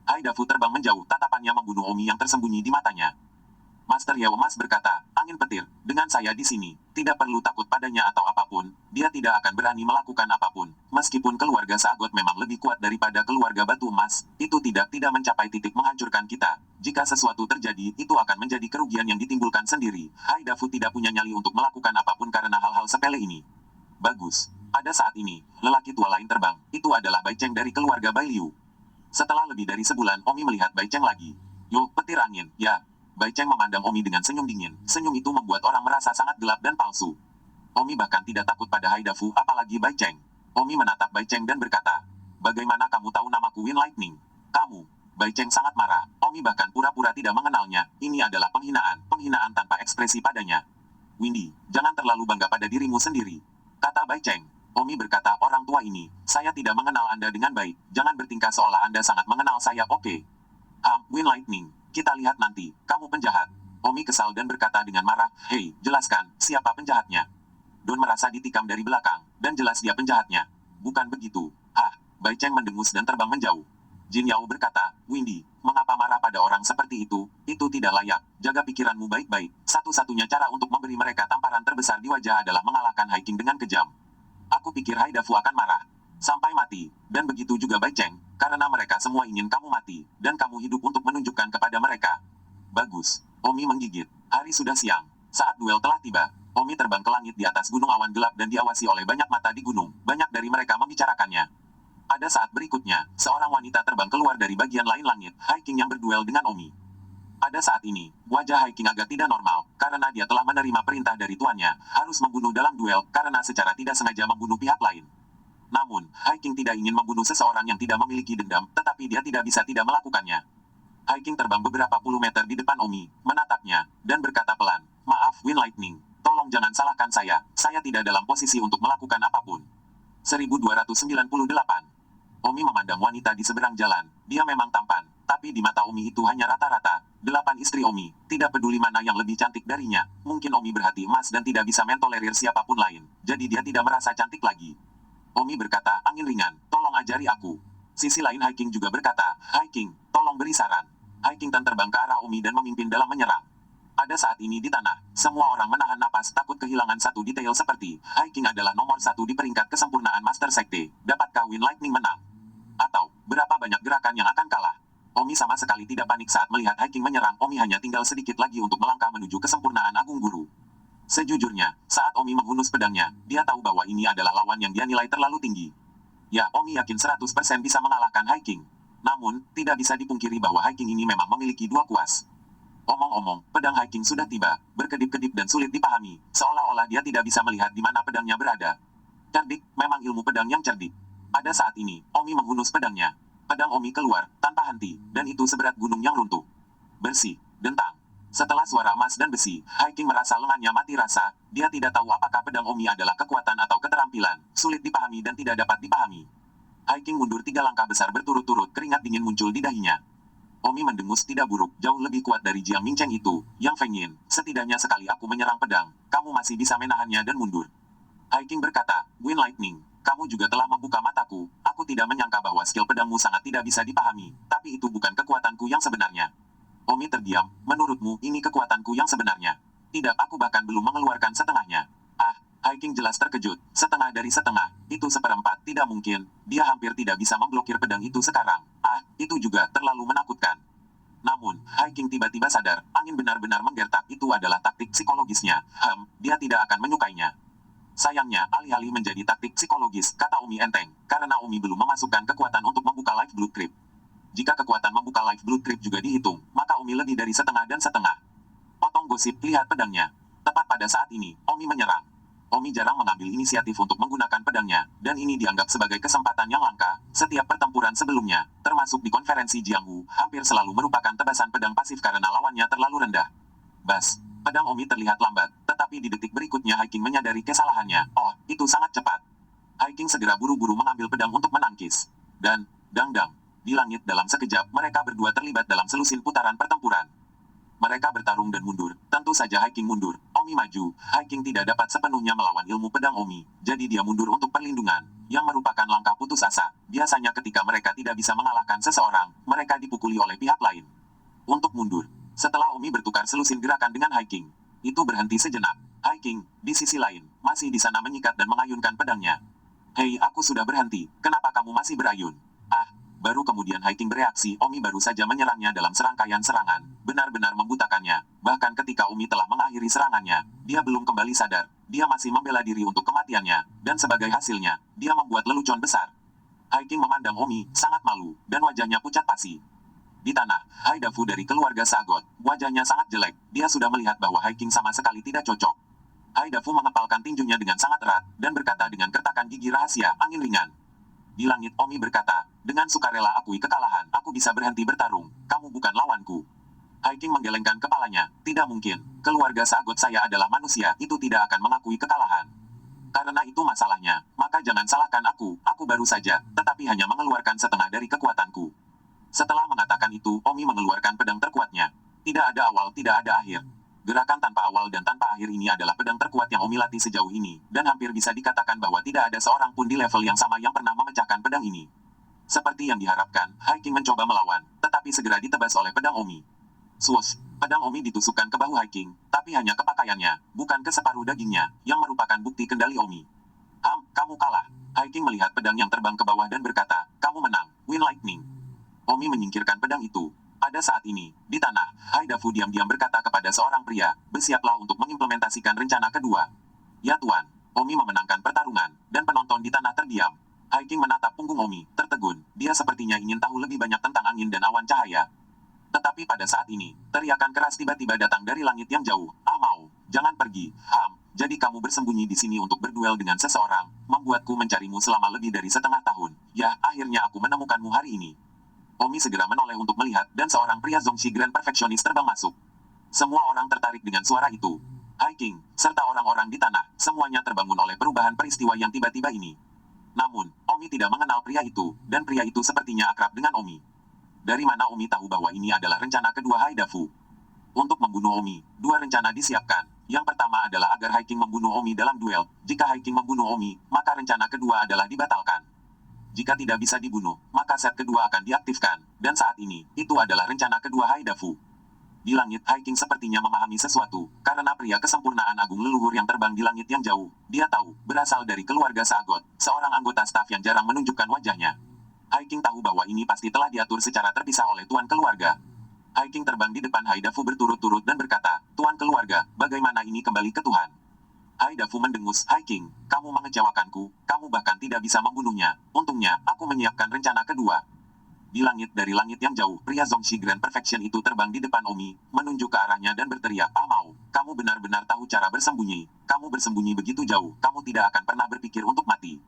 Haidafu terbang menjauh, tatapannya membunuh Omi yang tersembunyi di matanya. Master Yao Mas berkata, angin petir, dengan saya di sini, tidak perlu takut padanya atau apapun, dia tidak akan berani melakukan apapun. Meskipun keluarga Sagot memang lebih kuat daripada keluarga Batu Emas, itu tidak mencapai titik menghancurkan kita. Jika sesuatu terjadi, itu akan menjadi kerugian yang ditimbulkan sendiri. Haidafu tidak punya nyali untuk melakukan apapun karena hal-hal sepele ini. Bagus. Pada saat ini, lelaki tua lain terbang, itu adalah Bai Cheng dari keluarga Bai Liu. Setelah lebih dari sebulan, Omi melihat Bai Cheng lagi. Yo, petir angin, ya. Bai Cheng memandang Omi dengan senyum dingin. Senyum itu membuat orang merasa sangat gelap dan palsu. Omi bahkan tidak takut pada Haidafu, apalagi Bai Cheng. Omi menatap Bai Cheng dan berkata, bagaimana kamu tahu namaku Wind Lightning? Kamu. Bai Cheng sangat marah. Omi bahkan pura-pura tidak mengenalnya. Ini adalah penghinaan tanpa ekspresi padanya. Windy, jangan terlalu bangga pada dirimu sendiri, kata Bai Cheng. Omi berkata, orang tua ini, saya tidak mengenal Anda dengan baik. Jangan bertingkah seolah Anda sangat mengenal saya, oke? Wind Lightning. Kita lihat nanti, kamu penjahat. Omi kesal dan berkata dengan marah, hei, jelaskan, siapa penjahatnya? Don merasa ditikam dari belakang, dan jelas dia penjahatnya. Bukan begitu. Bai Cheng mendengus dan terbang menjauh. Jin Yao berkata, Windy, mengapa marah pada orang seperti itu? Itu tidak layak, jaga pikiranmu baik-baik. Satu-satunya cara untuk memberi mereka tamparan terbesar di wajah adalah mengalahkan High King dengan kejam. Aku pikir Haidafu akan marah. Sampai mati, dan begitu juga Bai Cheng, karena mereka semua ingin kamu mati, dan kamu hidup untuk menunjukkan kepada mereka. Bagus. Omi menggigit. Hari sudah siang. Saat duel telah tiba, Omi terbang ke langit di atas gunung awan gelap dan diawasi oleh banyak mata di gunung. Banyak dari mereka membicarakannya. Pada saat berikutnya, seorang wanita terbang keluar dari bagian lain langit, High King yang berduel dengan Omi. Pada saat ini, wajah High King agak tidak normal, karena dia telah menerima perintah dari tuannya, harus membunuh dalam duel, karena secara tidak sengaja membunuh pihak lain. Namun, Hiking tidak ingin membunuh seseorang yang tidak memiliki dendam, tetapi dia tidak bisa tidak melakukannya. Hiking terbang beberapa puluh meter di depan Omi, menatapnya, dan berkata pelan, "Maaf, Wind Lightning. Tolong jangan salahkan saya tidak dalam posisi untuk melakukan apapun." 1298. Omi memandang wanita di seberang jalan. Dia memang tampan, tapi di mata Omi itu hanya rata-rata. 8 istri Omi, tidak peduli mana yang lebih cantik darinya. Mungkin Omi berhati emas dan tidak bisa mentolerir siapapun lain, jadi dia tidak merasa cantik lagi. Omi berkata, "Angin ringan, tolong ajari aku." Sisi lain Hiking juga berkata, "Hiking, tolong beri saran." Hiking terbang ke arah Omi dan memimpin dalam menyerang. Pada saat ini di tanah, semua orang menahan napas takut kehilangan satu detail seperti, Hiking adalah nomor 1 di peringkat kesempurnaan Master Sekte. Dapatkah Wind Lightning menang? Atau, berapa banyak gerakan yang akan kalah? Omi sama sekali tidak panik saat melihat Hiking menyerang. Omi hanya tinggal sedikit lagi untuk melangkah menuju kesempurnaan Agung Guru. Sejujurnya, saat Omi menghunus pedangnya, dia tahu bahwa ini adalah lawan yang dia nilai terlalu tinggi. Ya, Omi yakin 100% bisa mengalahkan Hiking. Namun, tidak bisa dipungkiri bahwa Hiking ini memang memiliki dua kuas. Omong-omong, pedang Hiking sudah tiba, berkedip-kedip dan sulit dipahami, seolah-olah dia tidak bisa melihat di mana pedangnya berada. Cerdik, memang ilmu pedang yang cerdik. Pada saat ini, Omi menghunus pedangnya. Pedang Omi keluar, tanpa henti, dan itu seberat gunung yang runtuh. Bersih, dentang. Setelah suara emas dan besi, Hiking merasa lengannya mati rasa. Dia tidak tahu apakah pedang Omi adalah kekuatan atau keterampilan, sulit dipahami dan tidak dapat dipahami. Hiking mundur 3 langkah besar berturut-turut, keringat dingin muncul di dahinya. Omi mendengus, "Tidak buruk, jauh lebih kuat dari Jiang Mingcheng itu, Yang Fengyin. Setidaknya sekali aku menyerang pedang, kamu masih bisa menahannya dan mundur." Hiking berkata, "Wind Lightning, kamu juga telah membuka mataku. Aku tidak menyangka bahwa skill pedangmu sangat tidak bisa dipahami, tapi itu bukan kekuatanku yang sebenarnya." Omi terdiam, "Menurutmu ini kekuatanku yang sebenarnya?" "Tidak, aku bahkan belum mengeluarkan setengahnya." Ah, Hiking jelas terkejut. Setengah dari setengah, itu seperempat, tidak mungkin. Dia hampir tidak bisa memblokir pedang itu sekarang. Ah, itu juga terlalu menakutkan. Namun, Hiking tiba-tiba sadar, angin benar-benar menggertak. Itu adalah taktik psikologisnya. Dia tidak akan menyukainya. Sayangnya, alih-alih menjadi taktik psikologis, kata Omi enteng, karena Omi belum memasukkan kekuatan untuk membuka Life Blood Crypt. Jika kekuatan membuka Life Blood Crypt juga dihitung, maka Omi lebih dari setengah dan setengah. Potong gosip, lihat pedangnya. Tepat pada saat ini, Omi menyerang. Omi jarang mengambil inisiatif untuk menggunakan pedangnya, dan ini dianggap sebagai kesempatan yang langka. Setiap pertempuran sebelumnya, termasuk di konferensi Jianghu, hampir selalu merupakan tebasan pedang pasif karena lawannya terlalu rendah. Bas. Pedang Omi terlihat lambat, tetapi di detik berikutnya Hiking menyadari kesalahannya. Oh, itu sangat cepat. Hiking segera buru-buru mengambil pedang untuk menangkis. Dan, dang-dang, di langit dalam sekejap mereka berdua terlibat dalam selusin putaran pertempuran. Mereka bertarung dan mundur, tentu saja Hiking mundur. Omi maju, Hiking tidak dapat sepenuhnya melawan ilmu pedang Omi, jadi dia mundur untuk perlindungan, yang merupakan langkah putus asa. Biasanya ketika mereka tidak bisa mengalahkan seseorang, mereka dipukuli oleh pihak lain. Untuk mundur. Setelah Omi bertukar selusin gerakan dengan Hiking, itu berhenti sejenak. Hiking, di sisi lain, masih di sana menyikat dan mengayunkan pedangnya. "Hei, aku sudah berhenti, kenapa kamu masih berayun?" Ah, baru kemudian Hiking bereaksi. Omi baru saja menyerangnya dalam serangkaian serangan, benar-benar membutakannya. Bahkan ketika Omi telah mengakhiri serangannya, dia belum kembali sadar. Dia masih membela diri untuk kematiannya, dan sebagai hasilnya, dia membuat lelucon besar. Hiking memandang Omi, sangat malu, dan wajahnya pucat pasi. Di tanah, Haidafu dari keluarga Sagot, wajahnya sangat jelek. Dia sudah melihat bahwa Hiking sama sekali tidak cocok. Haidafu mengepalkan tinjunya dengan sangat erat, dan berkata dengan kertakan gigi rahasia, "Angin ringan." Di langit Omi berkata, "Dengan sukarela akui kekalahan, aku bisa berhenti bertarung. Kamu bukan lawanku." Hiking menggelengkan kepalanya, "Tidak mungkin. Keluarga Sagot saya adalah manusia, itu tidak akan mengakui kekalahan. Karena itu masalahnya, maka jangan salahkan aku baru saja, tetapi hanya mengeluarkan setengah dari kekuatanku." Setelah mengatakan itu, Omi mengeluarkan pedang terkuatnya. Tidak ada awal, tidak ada akhir. Gerakan tanpa awal dan tanpa akhir ini adalah pedang terkuat yang Omi latih sejauh ini, dan hampir bisa dikatakan bahwa tidak ada seorang pun di level yang sama yang pernah memecahkan pedang ini. Seperti yang diharapkan, Hiking mencoba melawan, tetapi segera ditebas oleh pedang Omi. Swoosh, pedang Omi ditusukkan ke bahu Hiking, tapi hanya ke pakaiannya, bukan ke separuh dagingnya, yang merupakan bukti kendali Omi. Kamu kalah. Hiking melihat pedang yang terbang ke bawah dan berkata, "Kamu menang, Wind Lightning." Omi menyingkirkan pedang itu. Pada saat ini, di tanah, Haidafu diam-diam berkata kepada seorang pria, "Bersiaplah untuk mengimplementasikan rencana kedua." "Ya Tuan." Omi memenangkan pertarungan, dan penonton di tanah terdiam. Hiking menatap punggung Omi, tertegun. Dia sepertinya ingin tahu lebih banyak tentang angin dan awan cahaya. Tetapi pada saat ini, teriakan keras tiba-tiba datang dari langit yang jauh. "Ah mau, jangan pergi, Jadi kamu bersembunyi di sini untuk berduel dengan seseorang, membuatku mencarimu selama lebih dari setengah tahun. Ya, akhirnya aku menemukanmu hari ini. Omi segera menoleh untuk melihat, dan seorang pria Zongxi Grand Perfectionist terbang masuk. Semua orang tertarik dengan suara itu. Hai King, serta orang-orang di tanah, semuanya terbangun oleh perubahan peristiwa yang tiba-tiba ini. Namun, Omi tidak mengenal pria itu, dan pria itu sepertinya akrab dengan Omi. Dari mana Omi tahu bahwa ini adalah rencana kedua Haidafu? Untuk membunuh Omi, dua rencana disiapkan. Yang pertama adalah agar Hai King membunuh Omi dalam duel. Jika Hai King membunuh Omi, maka rencana kedua adalah dibatalkan. Jika tidak bisa dibunuh, maka set kedua akan diaktifkan. Dan saat ini, itu adalah rencana kedua Haidafu. Di langit, Hai King sepertinya memahami sesuatu, karena pria kesempurnaan agung leluhur yang terbang di langit yang jauh, dia tahu, berasal dari keluarga Sagot, seorang anggota staf yang jarang menunjukkan wajahnya. Hai King tahu bahwa ini pasti telah diatur secara terpisah oleh tuan keluarga. Hai King terbang di depan Haidafu berturut-turut dan berkata, Tuan keluarga, bagaimana ini kembali ke Tuhan? Haidafu mendengus, Hai King, kamu mengecewakanku, kamu bahkan tidak bisa membunuhnya. Untungnya, aku menyiapkan rencana kedua. Di langit dari langit yang jauh, pria Zongxi Grand Perfection itu terbang di depan Omi, menunjuk ke arahnya dan berteriak, Mau, kamu benar-benar tahu cara bersembunyi. Kamu bersembunyi begitu jauh, kamu tidak akan pernah berpikir untuk mati.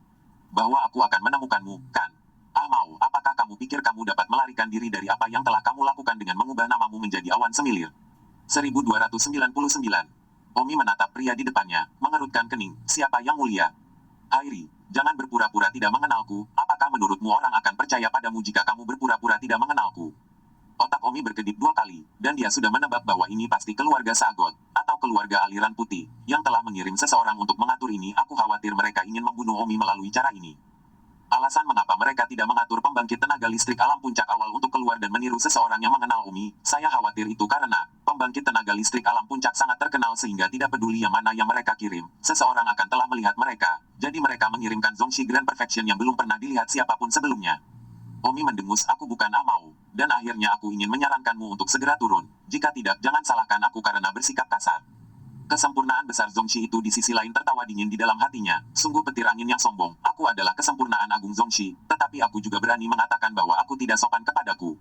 Bahwa aku akan menemukanmu, kan? Mau, apakah kamu pikir kamu dapat melarikan diri dari apa yang telah kamu lakukan dengan mengubah namamu menjadi awan semilir? 1299. Omi menatap pria di depannya, mengerutkan kening, siapa yang mulia? Airi, jangan berpura-pura tidak mengenalku, apakah menurutmu orang akan percaya padamu jika kamu berpura-pura tidak mengenalku? Otak Omi berkedip dua kali, dan dia sudah menebak bahwa ini pasti keluarga Sagot, atau keluarga aliran putih, yang telah mengirim seseorang untuk mengatur ini. Aku khawatir mereka ingin membunuh Omi melalui cara ini. Alasan mengapa mereka tidak mengatur pembangkit tenaga listrik alam puncak awal untuk keluar dan meniru seseorang yang mengenal Omi, saya khawatir itu karena pembangkit tenaga listrik alam puncak sangat terkenal sehingga tidak peduli yang mana yang mereka kirim, seseorang akan telah melihat mereka. Jadi mereka mengirimkan Zongxi Grand Perfection yang belum pernah dilihat siapapun sebelumnya. Omi mendengus, aku bukan Amau, dan akhirnya aku ingin menyarankanmu untuk segera turun. Jika tidak, jangan salahkan aku karena bersikap kasar. Kesempurnaan besar Zongxi itu di sisi lain tertawa dingin di dalam hatinya. Sungguh petir angin yang sombong. Aku adalah kesempurnaan agung Zongxi, tetapi aku juga berani mengatakan bahwa aku tidak sopan kepadaku.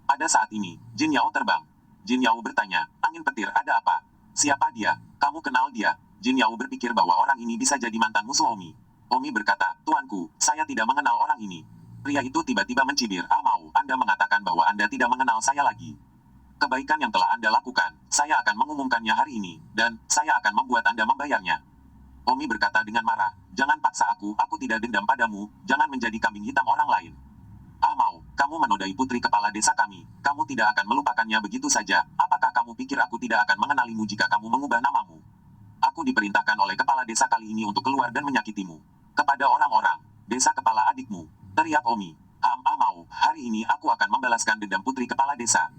Pada saat ini, Jin Yao terbang. Jin Yao bertanya, angin petir ada apa? Siapa dia? Kamu kenal dia? Jin Yao berpikir bahwa orang ini bisa jadi mantan musuh Omi. Omi berkata, tuanku, saya tidak mengenal orang ini. Pria itu tiba-tiba mencibir, Mau, Anda mengatakan bahwa Anda tidak mengenal saya lagi. Kebaikan yang telah Anda lakukan, saya akan mengumumkannya hari ini, dan saya akan membuat Anda membayarnya. Omi berkata dengan marah, jangan paksa aku tidak dendam padamu, jangan menjadi kambing hitam orang lain. Mau, kamu menodai putri kepala desa kami, kamu tidak akan melupakannya begitu saja, apakah kamu pikir aku tidak akan mengenalimu jika kamu mengubah namamu? Aku diperintahkan oleh kepala desa kali ini untuk keluar dan menyakitimu. Kepada orang-orang, desa kepala adikmu, teriak Omi. Mau, hari ini aku akan membalaskan dendam putri kepala desa.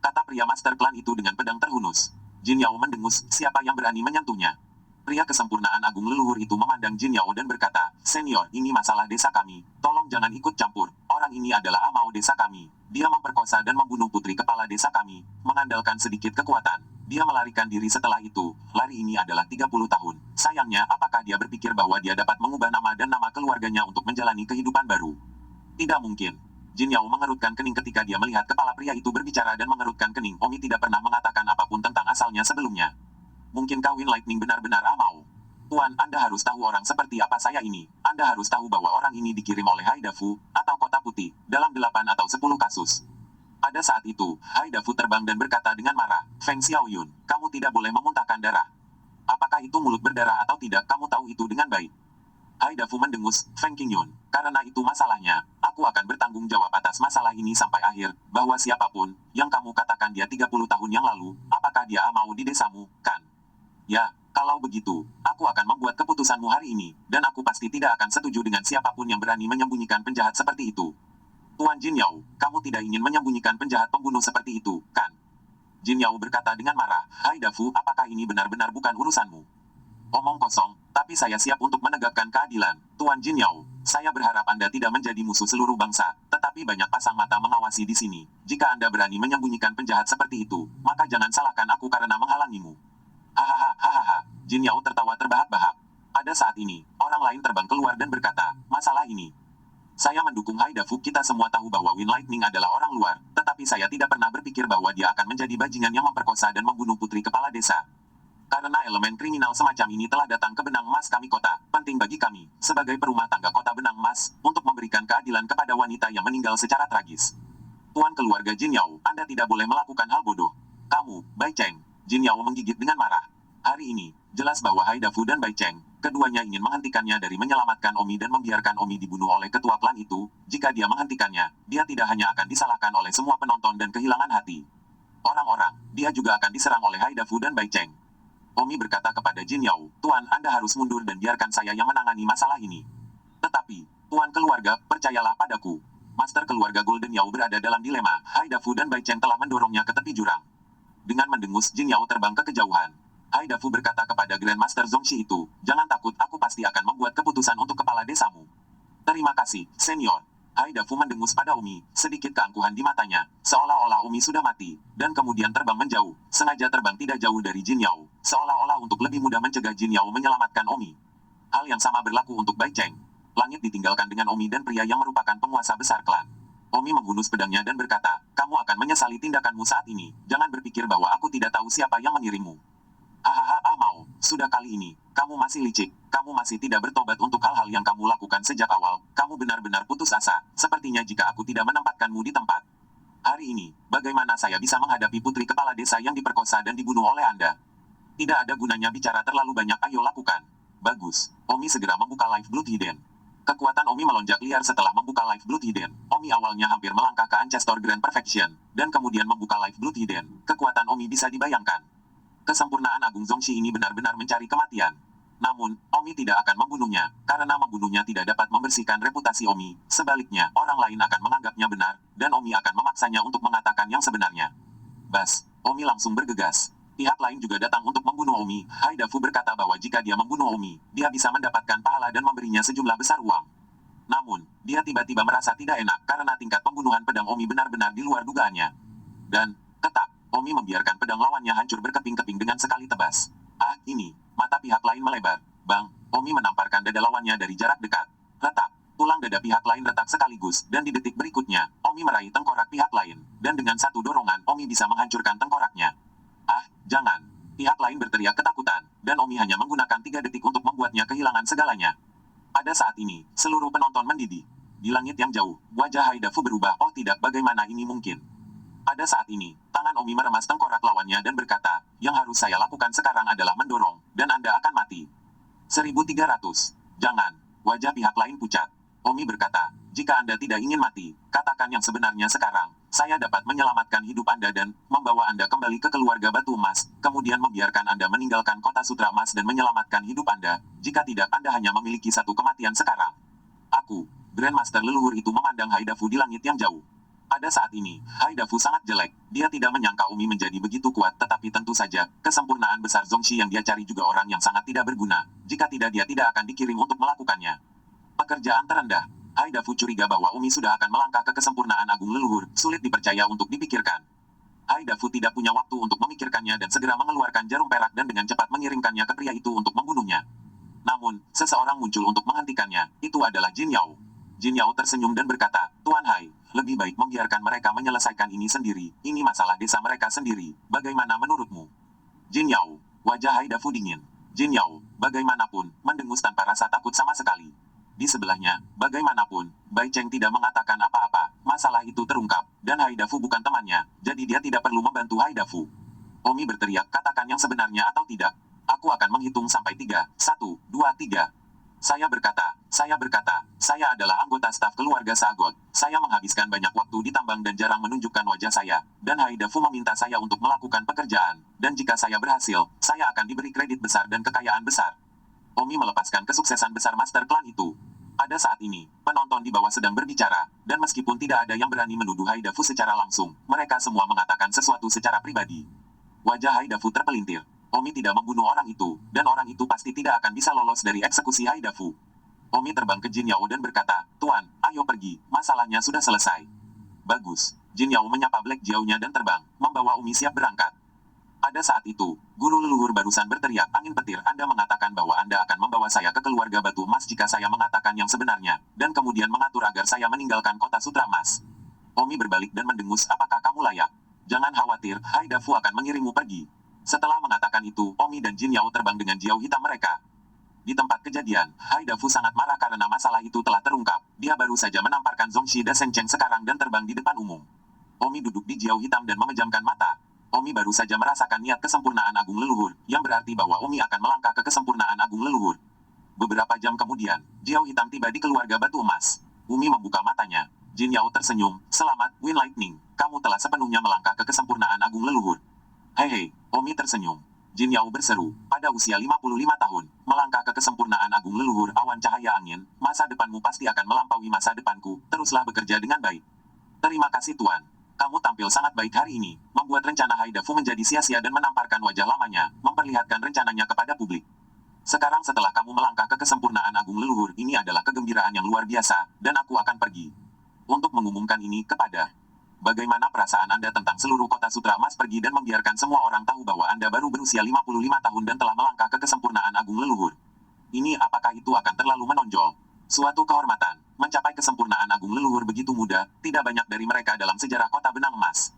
Kata pria master klan itu dengan pedang terhunus. Jin Yao mendengus, siapa yang berani menyentuhnya? Pria kesempurnaan agung leluhur itu memandang Jin Yao dan berkata, Senior, ini masalah desa kami, tolong jangan ikut campur, orang ini adalah Amau desa kami. Dia memperkosa dan membunuh putri kepala desa kami, mengandalkan sedikit kekuatan. Dia melarikan diri setelah itu, lari ini adalah 30 tahun. Sayangnya, apakah dia berpikir bahwa dia dapat mengubah nama dan nama keluarganya untuk menjalani kehidupan baru? Tidak mungkin. Jin Yao mengerutkan kening ketika dia melihat kepala pria itu berbicara dan mengerutkan kening. Omi tidak pernah mengatakan apapun tentang asalnya sebelumnya. Mungkinkah Wind Lightning benar-benar Amau? Tuan, Anda harus tahu orang seperti apa saya ini. Anda harus tahu bahwa orang ini dikirim oleh Haidafu, atau Kota Putih, dalam 8 atau 10 kasus. Pada saat itu, Haidafu terbang dan berkata dengan marah, Feng Xiaoyun, kamu tidak boleh memuntahkan darah. Apakah itu mulut berdarah atau tidak, kamu tahu itu dengan baik. Haidafu mendengus, Feng Qingyun, karena itu masalahnya, aku akan bertanggung jawab atas masalah ini sampai akhir, bahwa siapapun, yang kamu katakan dia 30 tahun yang lalu, apakah dia mau di desamu, kan? Ya, kalau begitu, aku akan membuat keputusanmu hari ini, dan aku pasti tidak akan setuju dengan siapapun yang berani menyembunyikan penjahat seperti itu. Tuan Jin Yao, kamu tidak ingin menyembunyikan penjahat pembunuh seperti itu, kan? Jin Yao berkata dengan marah, Haidafu, apakah ini benar-benar bukan urusanmu? Omong kosong, tapi saya siap untuk menegakkan keadilan. Tuan Jin Yao, saya berharap Anda tidak menjadi musuh seluruh bangsa, tetapi banyak pasang mata mengawasi di sini. Jika Anda berani menyembunyikan penjahat seperti itu, maka jangan salahkan aku karena menghalangimu. Hahaha, Jin Yao tertawa terbahak-bahak. Pada saat ini, orang lain terbang keluar dan berkata, masalah ini. Saya mendukung Haidafu, kita semua tahu bahwa Wind Lightning adalah orang luar, tetapi saya tidak pernah berpikir bahwa dia akan menjadi bajingan yang memperkosa dan membunuh putri kepala desa. Karena elemen kriminal semacam ini telah datang ke benang emas kami kota, penting bagi kami, sebagai perumah tangga kota benang emas, untuk memberikan keadilan kepada wanita yang meninggal secara tragis. Tuan keluarga Jin Yao, Anda tidak boleh melakukan hal bodoh. Kamu, Bai Cheng. Jin Yao menggigit dengan marah. Hari ini, jelas bahwa Haidafu dan Bai Cheng, keduanya ingin menghentikannya dari menyelamatkan Omi dan membiarkan Omi dibunuh oleh ketua klan itu. Jika dia menghentikannya, dia tidak hanya akan disalahkan oleh semua penonton dan kehilangan hati orang-orang, dia juga akan diserang oleh Haidafu dan Bai Cheng. Omi berkata kepada Jin Yao, Tuan, Anda harus mundur dan biarkan saya yang menangani masalah ini. Tetapi, Tuan keluarga, percayalah padaku. Master keluarga Golden Yao berada dalam dilema. Haidafu dan Bai Cheng telah mendorongnya ke tepi jurang. Dengan mendengus, Jin Yao terbang ke kejauhan. Haidafu berkata kepada Grandmaster Zongxi itu, jangan takut, aku pasti akan membuat keputusan untuk kepala desamu. Terima kasih, senior. Haidafu mendengus pada Omi, sedikit keangkuhan di matanya, seolah-olah Omi sudah mati, dan kemudian terbang menjauh, sengaja terbang tidak jauh dari Jin Yao, seolah-olah untuk lebih mudah mencegah Jin Yao menyelamatkan Omi. Hal yang sama berlaku untuk Bai Cheng. Langit ditinggalkan dengan Omi dan pria yang merupakan penguasa besar klan. Omi menghunus pedangnya dan berkata, kamu akan menyesali tindakanmu saat ini, jangan berpikir bahwa aku tidak tahu siapa yang mengirimmu. Hahaha, mau, sudah kali ini, kamu masih licik, kamu masih tidak bertobat untuk hal-hal yang kamu lakukan sejak awal, kamu benar-benar putus asa, sepertinya jika aku tidak menempatkanmu di tempat. Hari ini, bagaimana saya bisa menghadapi putri kepala desa yang diperkosa dan dibunuh oleh Anda? Tidak ada gunanya bicara terlalu banyak, ayo lakukan. Bagus, Omi segera membuka Life Blood Hidden. Kekuatan Omi melonjak liar setelah membuka Life Blood Hidden. Omi awalnya hampir melangkah ke Ancestor Grand Perfection, dan kemudian membuka Life Blood Hidden. Kekuatan Omi bisa dibayangkan. Kesempurnaan Agung Zongxi ini benar-benar mencari kematian. Namun, Omi tidak akan membunuhnya, karena membunuhnya tidak dapat membersihkan reputasi Omi. Sebaliknya, orang lain akan menganggapnya benar, dan Omi akan memaksanya untuk mengatakan yang sebenarnya. Bas, Omi langsung bergegas. Pihak lain juga datang untuk membunuh Omi. Haidafu berkata bahwa jika dia membunuh Omi, dia bisa mendapatkan pahala dan memberinya sejumlah besar uang. Namun, dia tiba-tiba merasa tidak enak karena tingkat pembunuhan pedang Omi benar-benar di luar dugaannya. Dan, ketak, Omi membiarkan pedang lawannya hancur berkeping-keping dengan sekali tebas. Ah, ini, mata pihak lain melebar. Bang, Omi menamparkan dada lawannya dari jarak dekat. Retak, tulang dada pihak lain retak sekaligus, dan di detik berikutnya, Omi meraih tengkorak pihak lain. Dan dengan satu dorongan, Omi bisa menghancurkan tengkoraknya. Ah, jangan. Pihak lain berteriak ketakutan, dan Omi hanya menggunakan 3 detik untuk membuatnya kehilangan segalanya. Pada saat ini, seluruh penonton mendidih. Di langit yang jauh, wajah Haidafu berubah. Oh tidak, bagaimana ini mungkin? Pada saat ini, tangan Omi meremas tengkorak lawannya dan berkata, yang harus saya lakukan sekarang adalah mendorong, dan Anda akan mati. 1300. Jangan. Wajah pihak lain pucat. Omi berkata, jika Anda tidak ingin mati, katakan yang sebenarnya sekarang. Saya dapat menyelamatkan hidup Anda dan membawa Anda kembali ke keluarga Batu Emas, kemudian membiarkan Anda meninggalkan kota Sutra Emas dan menyelamatkan hidup Anda. Jika tidak, Anda hanya memiliki satu kematian sekarang. Aku, Grandmaster leluhur itu memandang Haidafu di langit yang jauh. Pada saat ini, Haidafu sangat jelek. Dia tidak menyangka Omi menjadi begitu kuat, tetapi tentu saja, kesempurnaan besar Zongxi yang dia cari juga orang yang sangat tidak berguna. Jika tidak, dia tidak akan dikirim untuk melakukannya. Pekerjaan terendah. Haidafu curiga bahwa Omi sudah akan melangkah ke kesempurnaan agung leluhur, sulit dipercaya untuk dipikirkan. Haidafu tidak punya waktu untuk memikirkannya dan segera mengeluarkan jarum perak dan dengan cepat mengirimkannya ke pria itu untuk membunuhnya. Namun, seseorang muncul untuk menghentikannya, itu adalah Jin Yao. Jin Yao tersenyum dan berkata, Tuan Hai, lebih baik membiarkan mereka menyelesaikan ini sendiri, ini masalah desa mereka sendiri, bagaimana menurutmu? Jin Yao, wajah Haidafu dingin. Jin Yao, bagaimanapun, mendengus tanpa rasa takut sama sekali. Di sebelahnya, bagaimanapun, Bai Cheng tidak mengatakan apa-apa, masalah itu terungkap, dan Haidafu bukan temannya, jadi dia tidak perlu membantu Haidafu. Omi berteriak, katakan yang sebenarnya atau tidak. Aku akan menghitung sampai 3, 1, 2, 3. Saya berkata, saya adalah anggota staf keluarga Sagot. Saya menghabiskan banyak waktu di tambang dan jarang menunjukkan wajah saya, dan Haidafu meminta saya untuk melakukan pekerjaan, dan jika saya berhasil, saya akan diberi kredit besar dan kekayaan besar. Omi melepaskan kesuksesan besar Master Klan itu. Pada saat ini, penonton di bawah sedang berbicara, dan meskipun tidak ada yang berani menuduh Haidafu secara langsung, mereka semua mengatakan sesuatu secara pribadi. Wajah Haidafu terpelintir. Omi tidak membunuh orang itu, dan orang itu pasti tidak akan bisa lolos dari eksekusi Haidafu. Omi terbang ke Jin Yao dan berkata, Tuan, ayo pergi, masalahnya sudah selesai. Bagus. Jin Yao menyapa Black Jiao-nya dan terbang, membawa Omi siap berangkat. Pada saat itu, guru leluhur barusan berteriak, angin petir, Anda mengatakan bahwa Anda akan membawa saya ke keluarga Batu Emas jika saya mengatakan yang sebenarnya, dan kemudian mengatur agar saya meninggalkan kota Sutra Emas. Omi berbalik dan mendengus, apakah kamu layak? Jangan khawatir, Haidafu akan mengirimmu pergi. Setelah mengatakan itu, Omi dan Jin Yao terbang dengan jiau hitam mereka. Di tempat kejadian, Haidafu sangat marah karena masalah itu telah terungkap. Dia baru saja menamparkan Zongxi dan Seng Cheng sekarang dan terbang di depan umum. Omi duduk di jiau hitam dan memejamkan mata. Omi baru saja merasakan niat kesempurnaan agung leluhur, yang berarti bahwa Omi akan melangkah ke kesempurnaan agung leluhur. Beberapa jam kemudian, jiau hitam tiba di keluarga batu emas. Omi membuka matanya. Jin Yao tersenyum, "Selamat, Wind Lightning. Kamu telah sepenuhnya melangkah ke kesempurnaan agung leluhur." "Hehe," Omi tersenyum. Jin Yao berseru, "Pada usia 55 tahun, melangkah ke kesempurnaan agung leluhur awan cahaya angin, masa depanmu pasti akan melampaui masa depanku, teruslah bekerja dengan baik." "Terima kasih Tuan. Kamu tampil sangat baik hari ini, membuat rencana Haidafu menjadi sia-sia dan menamparkan wajah lamanya, memperlihatkan rencananya kepada publik. Sekarang setelah kamu melangkah ke kesempurnaan agung leluhur, ini adalah kegembiraan yang luar biasa, dan aku akan pergi untuk mengumumkan ini kepada..." "Bagaimana perasaan Anda tentang seluruh kota Sutra Emas pergi dan membiarkan semua orang tahu bahwa Anda baru berusia 55 tahun dan telah melangkah ke kesempurnaan agung leluhur? Ini apakah itu akan terlalu menonjol? Suatu kehormatan, mencapai kesempurnaan agung leluhur begitu mudah, tidak banyak dari mereka dalam sejarah kota benang emas.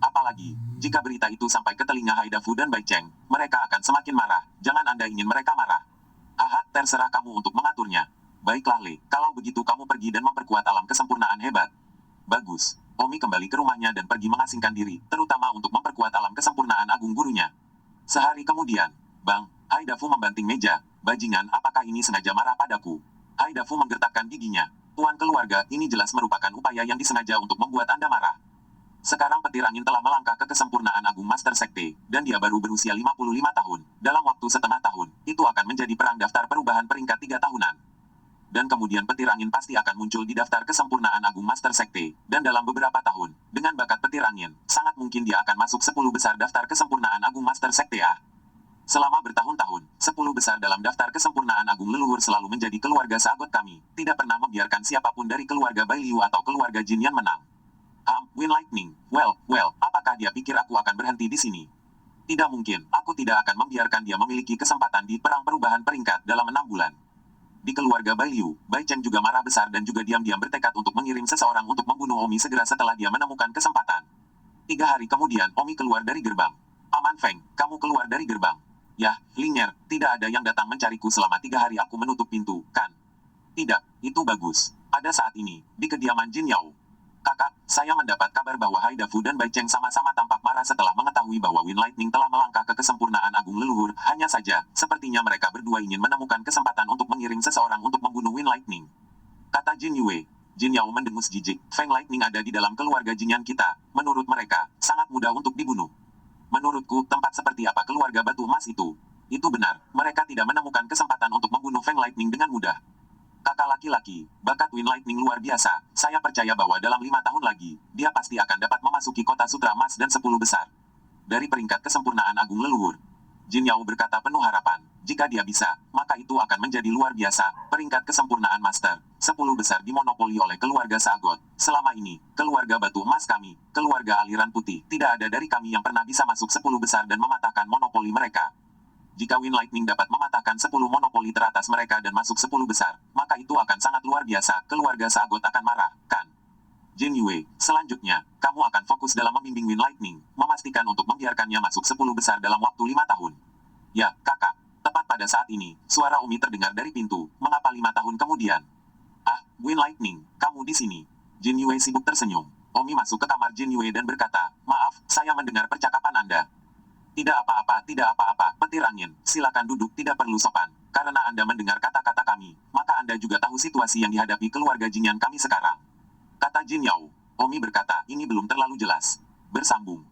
Apalagi, jika berita itu sampai ke telinga Haidafu dan Bai Cheng, mereka akan semakin marah. Jangan Anda ingin mereka marah. Haha, terserah kamu untuk mengaturnya. Baiklah Le, kalau begitu kamu pergi dan memperkuat alam kesempurnaan hebat." "Bagus." Omi kembali ke rumahnya dan pergi mengasingkan diri, terutama untuk memperkuat alam kesempurnaan agung gurunya. Sehari kemudian, "Bang," Haidafu membanting meja. "Bajingan, apakah ini sengaja marah padaku?" Haidafu menggertakkan giginya. "Tuan keluarga, ini jelas merupakan upaya yang disengaja untuk membuat Anda marah. Sekarang petir angin telah melangkah ke kesempurnaan agung Master Sekte, dan dia baru berusia 55 tahun. Dalam waktu setengah tahun, itu akan menjadi perang daftar perubahan peringkat 3 tahunan. Dan kemudian petir angin pasti akan muncul di daftar kesempurnaan agung Master Sekte, dan dalam beberapa tahun, dengan bakat petir angin, sangat mungkin dia akan masuk 10 besar daftar kesempurnaan agung Master Sekte ya. Selama bertahun-tahun, 10 besar dalam daftar kesempurnaan agung leluhur selalu menjadi keluarga seagot kami, tidak pernah membiarkan siapapun dari keluarga Bai Liu atau keluarga Jin Yan menang." Wind Lightning, well, apakah dia pikir aku akan berhenti di sini? Tidak mungkin, aku tidak akan membiarkan dia memiliki kesempatan di perang perubahan peringkat dalam 6 bulan. Di keluarga Bai Liu, Bai Cheng juga marah besar dan juga diam-diam bertekad untuk mengirim seseorang untuk membunuh Omi segera setelah dia menemukan kesempatan. 3 hari kemudian, Omi keluar dari gerbang. "Paman Feng, kamu keluar dari gerbang." "Yah, Lingyer, tidak ada yang datang mencariku selama 3 hari aku menutup pintu, kan?" "Tidak, itu bagus. Pada saat ini, di kediaman Jin Yao. Kakak, saya mendapat kabar bahwa Haidafu dan Bai Cheng sama-sama tampak marah setelah mengetahui bahwa Wind Lightning telah melangkah ke kesempurnaan agung leluhur. Hanya saja, sepertinya mereka berdua ingin menemukan kesempatan untuk mengirim seseorang untuk membunuh Wind Lightning," kata Jin Yue. Jin Yao mendengus jijik. "Feng Lightning ada di dalam keluarga Jinyan kita. Menurut mereka, sangat mudah untuk dibunuh. Menurutku, tempat seperti apa keluarga batu emas itu? Itu benar, mereka tidak menemukan kesempatan untuk membunuh Feng Lightning dengan mudah. Kakak laki-laki, bakat Wind Lightning luar biasa. Saya percaya bahwa dalam 5 tahun lagi, dia pasti akan dapat memasuki kota Sutra Emas dan 10 besar dari peringkat kesempurnaan agung leluhur." Jin Yao berkata penuh harapan. "Jika dia bisa, maka itu akan menjadi luar biasa. Peringkat kesempurnaan Master 10 besar dimonopoli oleh keluarga Sagot. Selama ini, keluarga batu emas kami, keluarga aliran putih, tidak ada dari kami yang pernah bisa masuk 10 besar dan mematahkan monopoli mereka. Jika Wind Lightning dapat mematahkan 10 monopoli teratas mereka dan masuk 10 besar, maka itu akan sangat luar biasa. Keluarga Sagot akan marah, kan?" Jin Yue, "Selanjutnya, kamu akan fokus dalam membimbing Wind Lightning, memastikan untuk membiarkannya masuk 10 besar dalam waktu 5 tahun. "Ya, kakak." Tepat pada saat ini, suara Omi terdengar dari pintu. "Mengapa 5 tahun kemudian?" Wind Lightning, kamu di sini." Jin Yue sibuk tersenyum. Omi masuk ke kamar Jin Yue dan berkata, "Maaf, saya mendengar percakapan Anda." "Tidak apa-apa, tidak apa-apa, petir angin. Silakan duduk, tidak perlu sopan. Karena Anda mendengar kata-kata kami, maka Anda juga tahu situasi yang dihadapi keluarga Jinyan kami sekarang," kata Jin Yao. Omi berkata, "Ini belum terlalu jelas." Bersambung.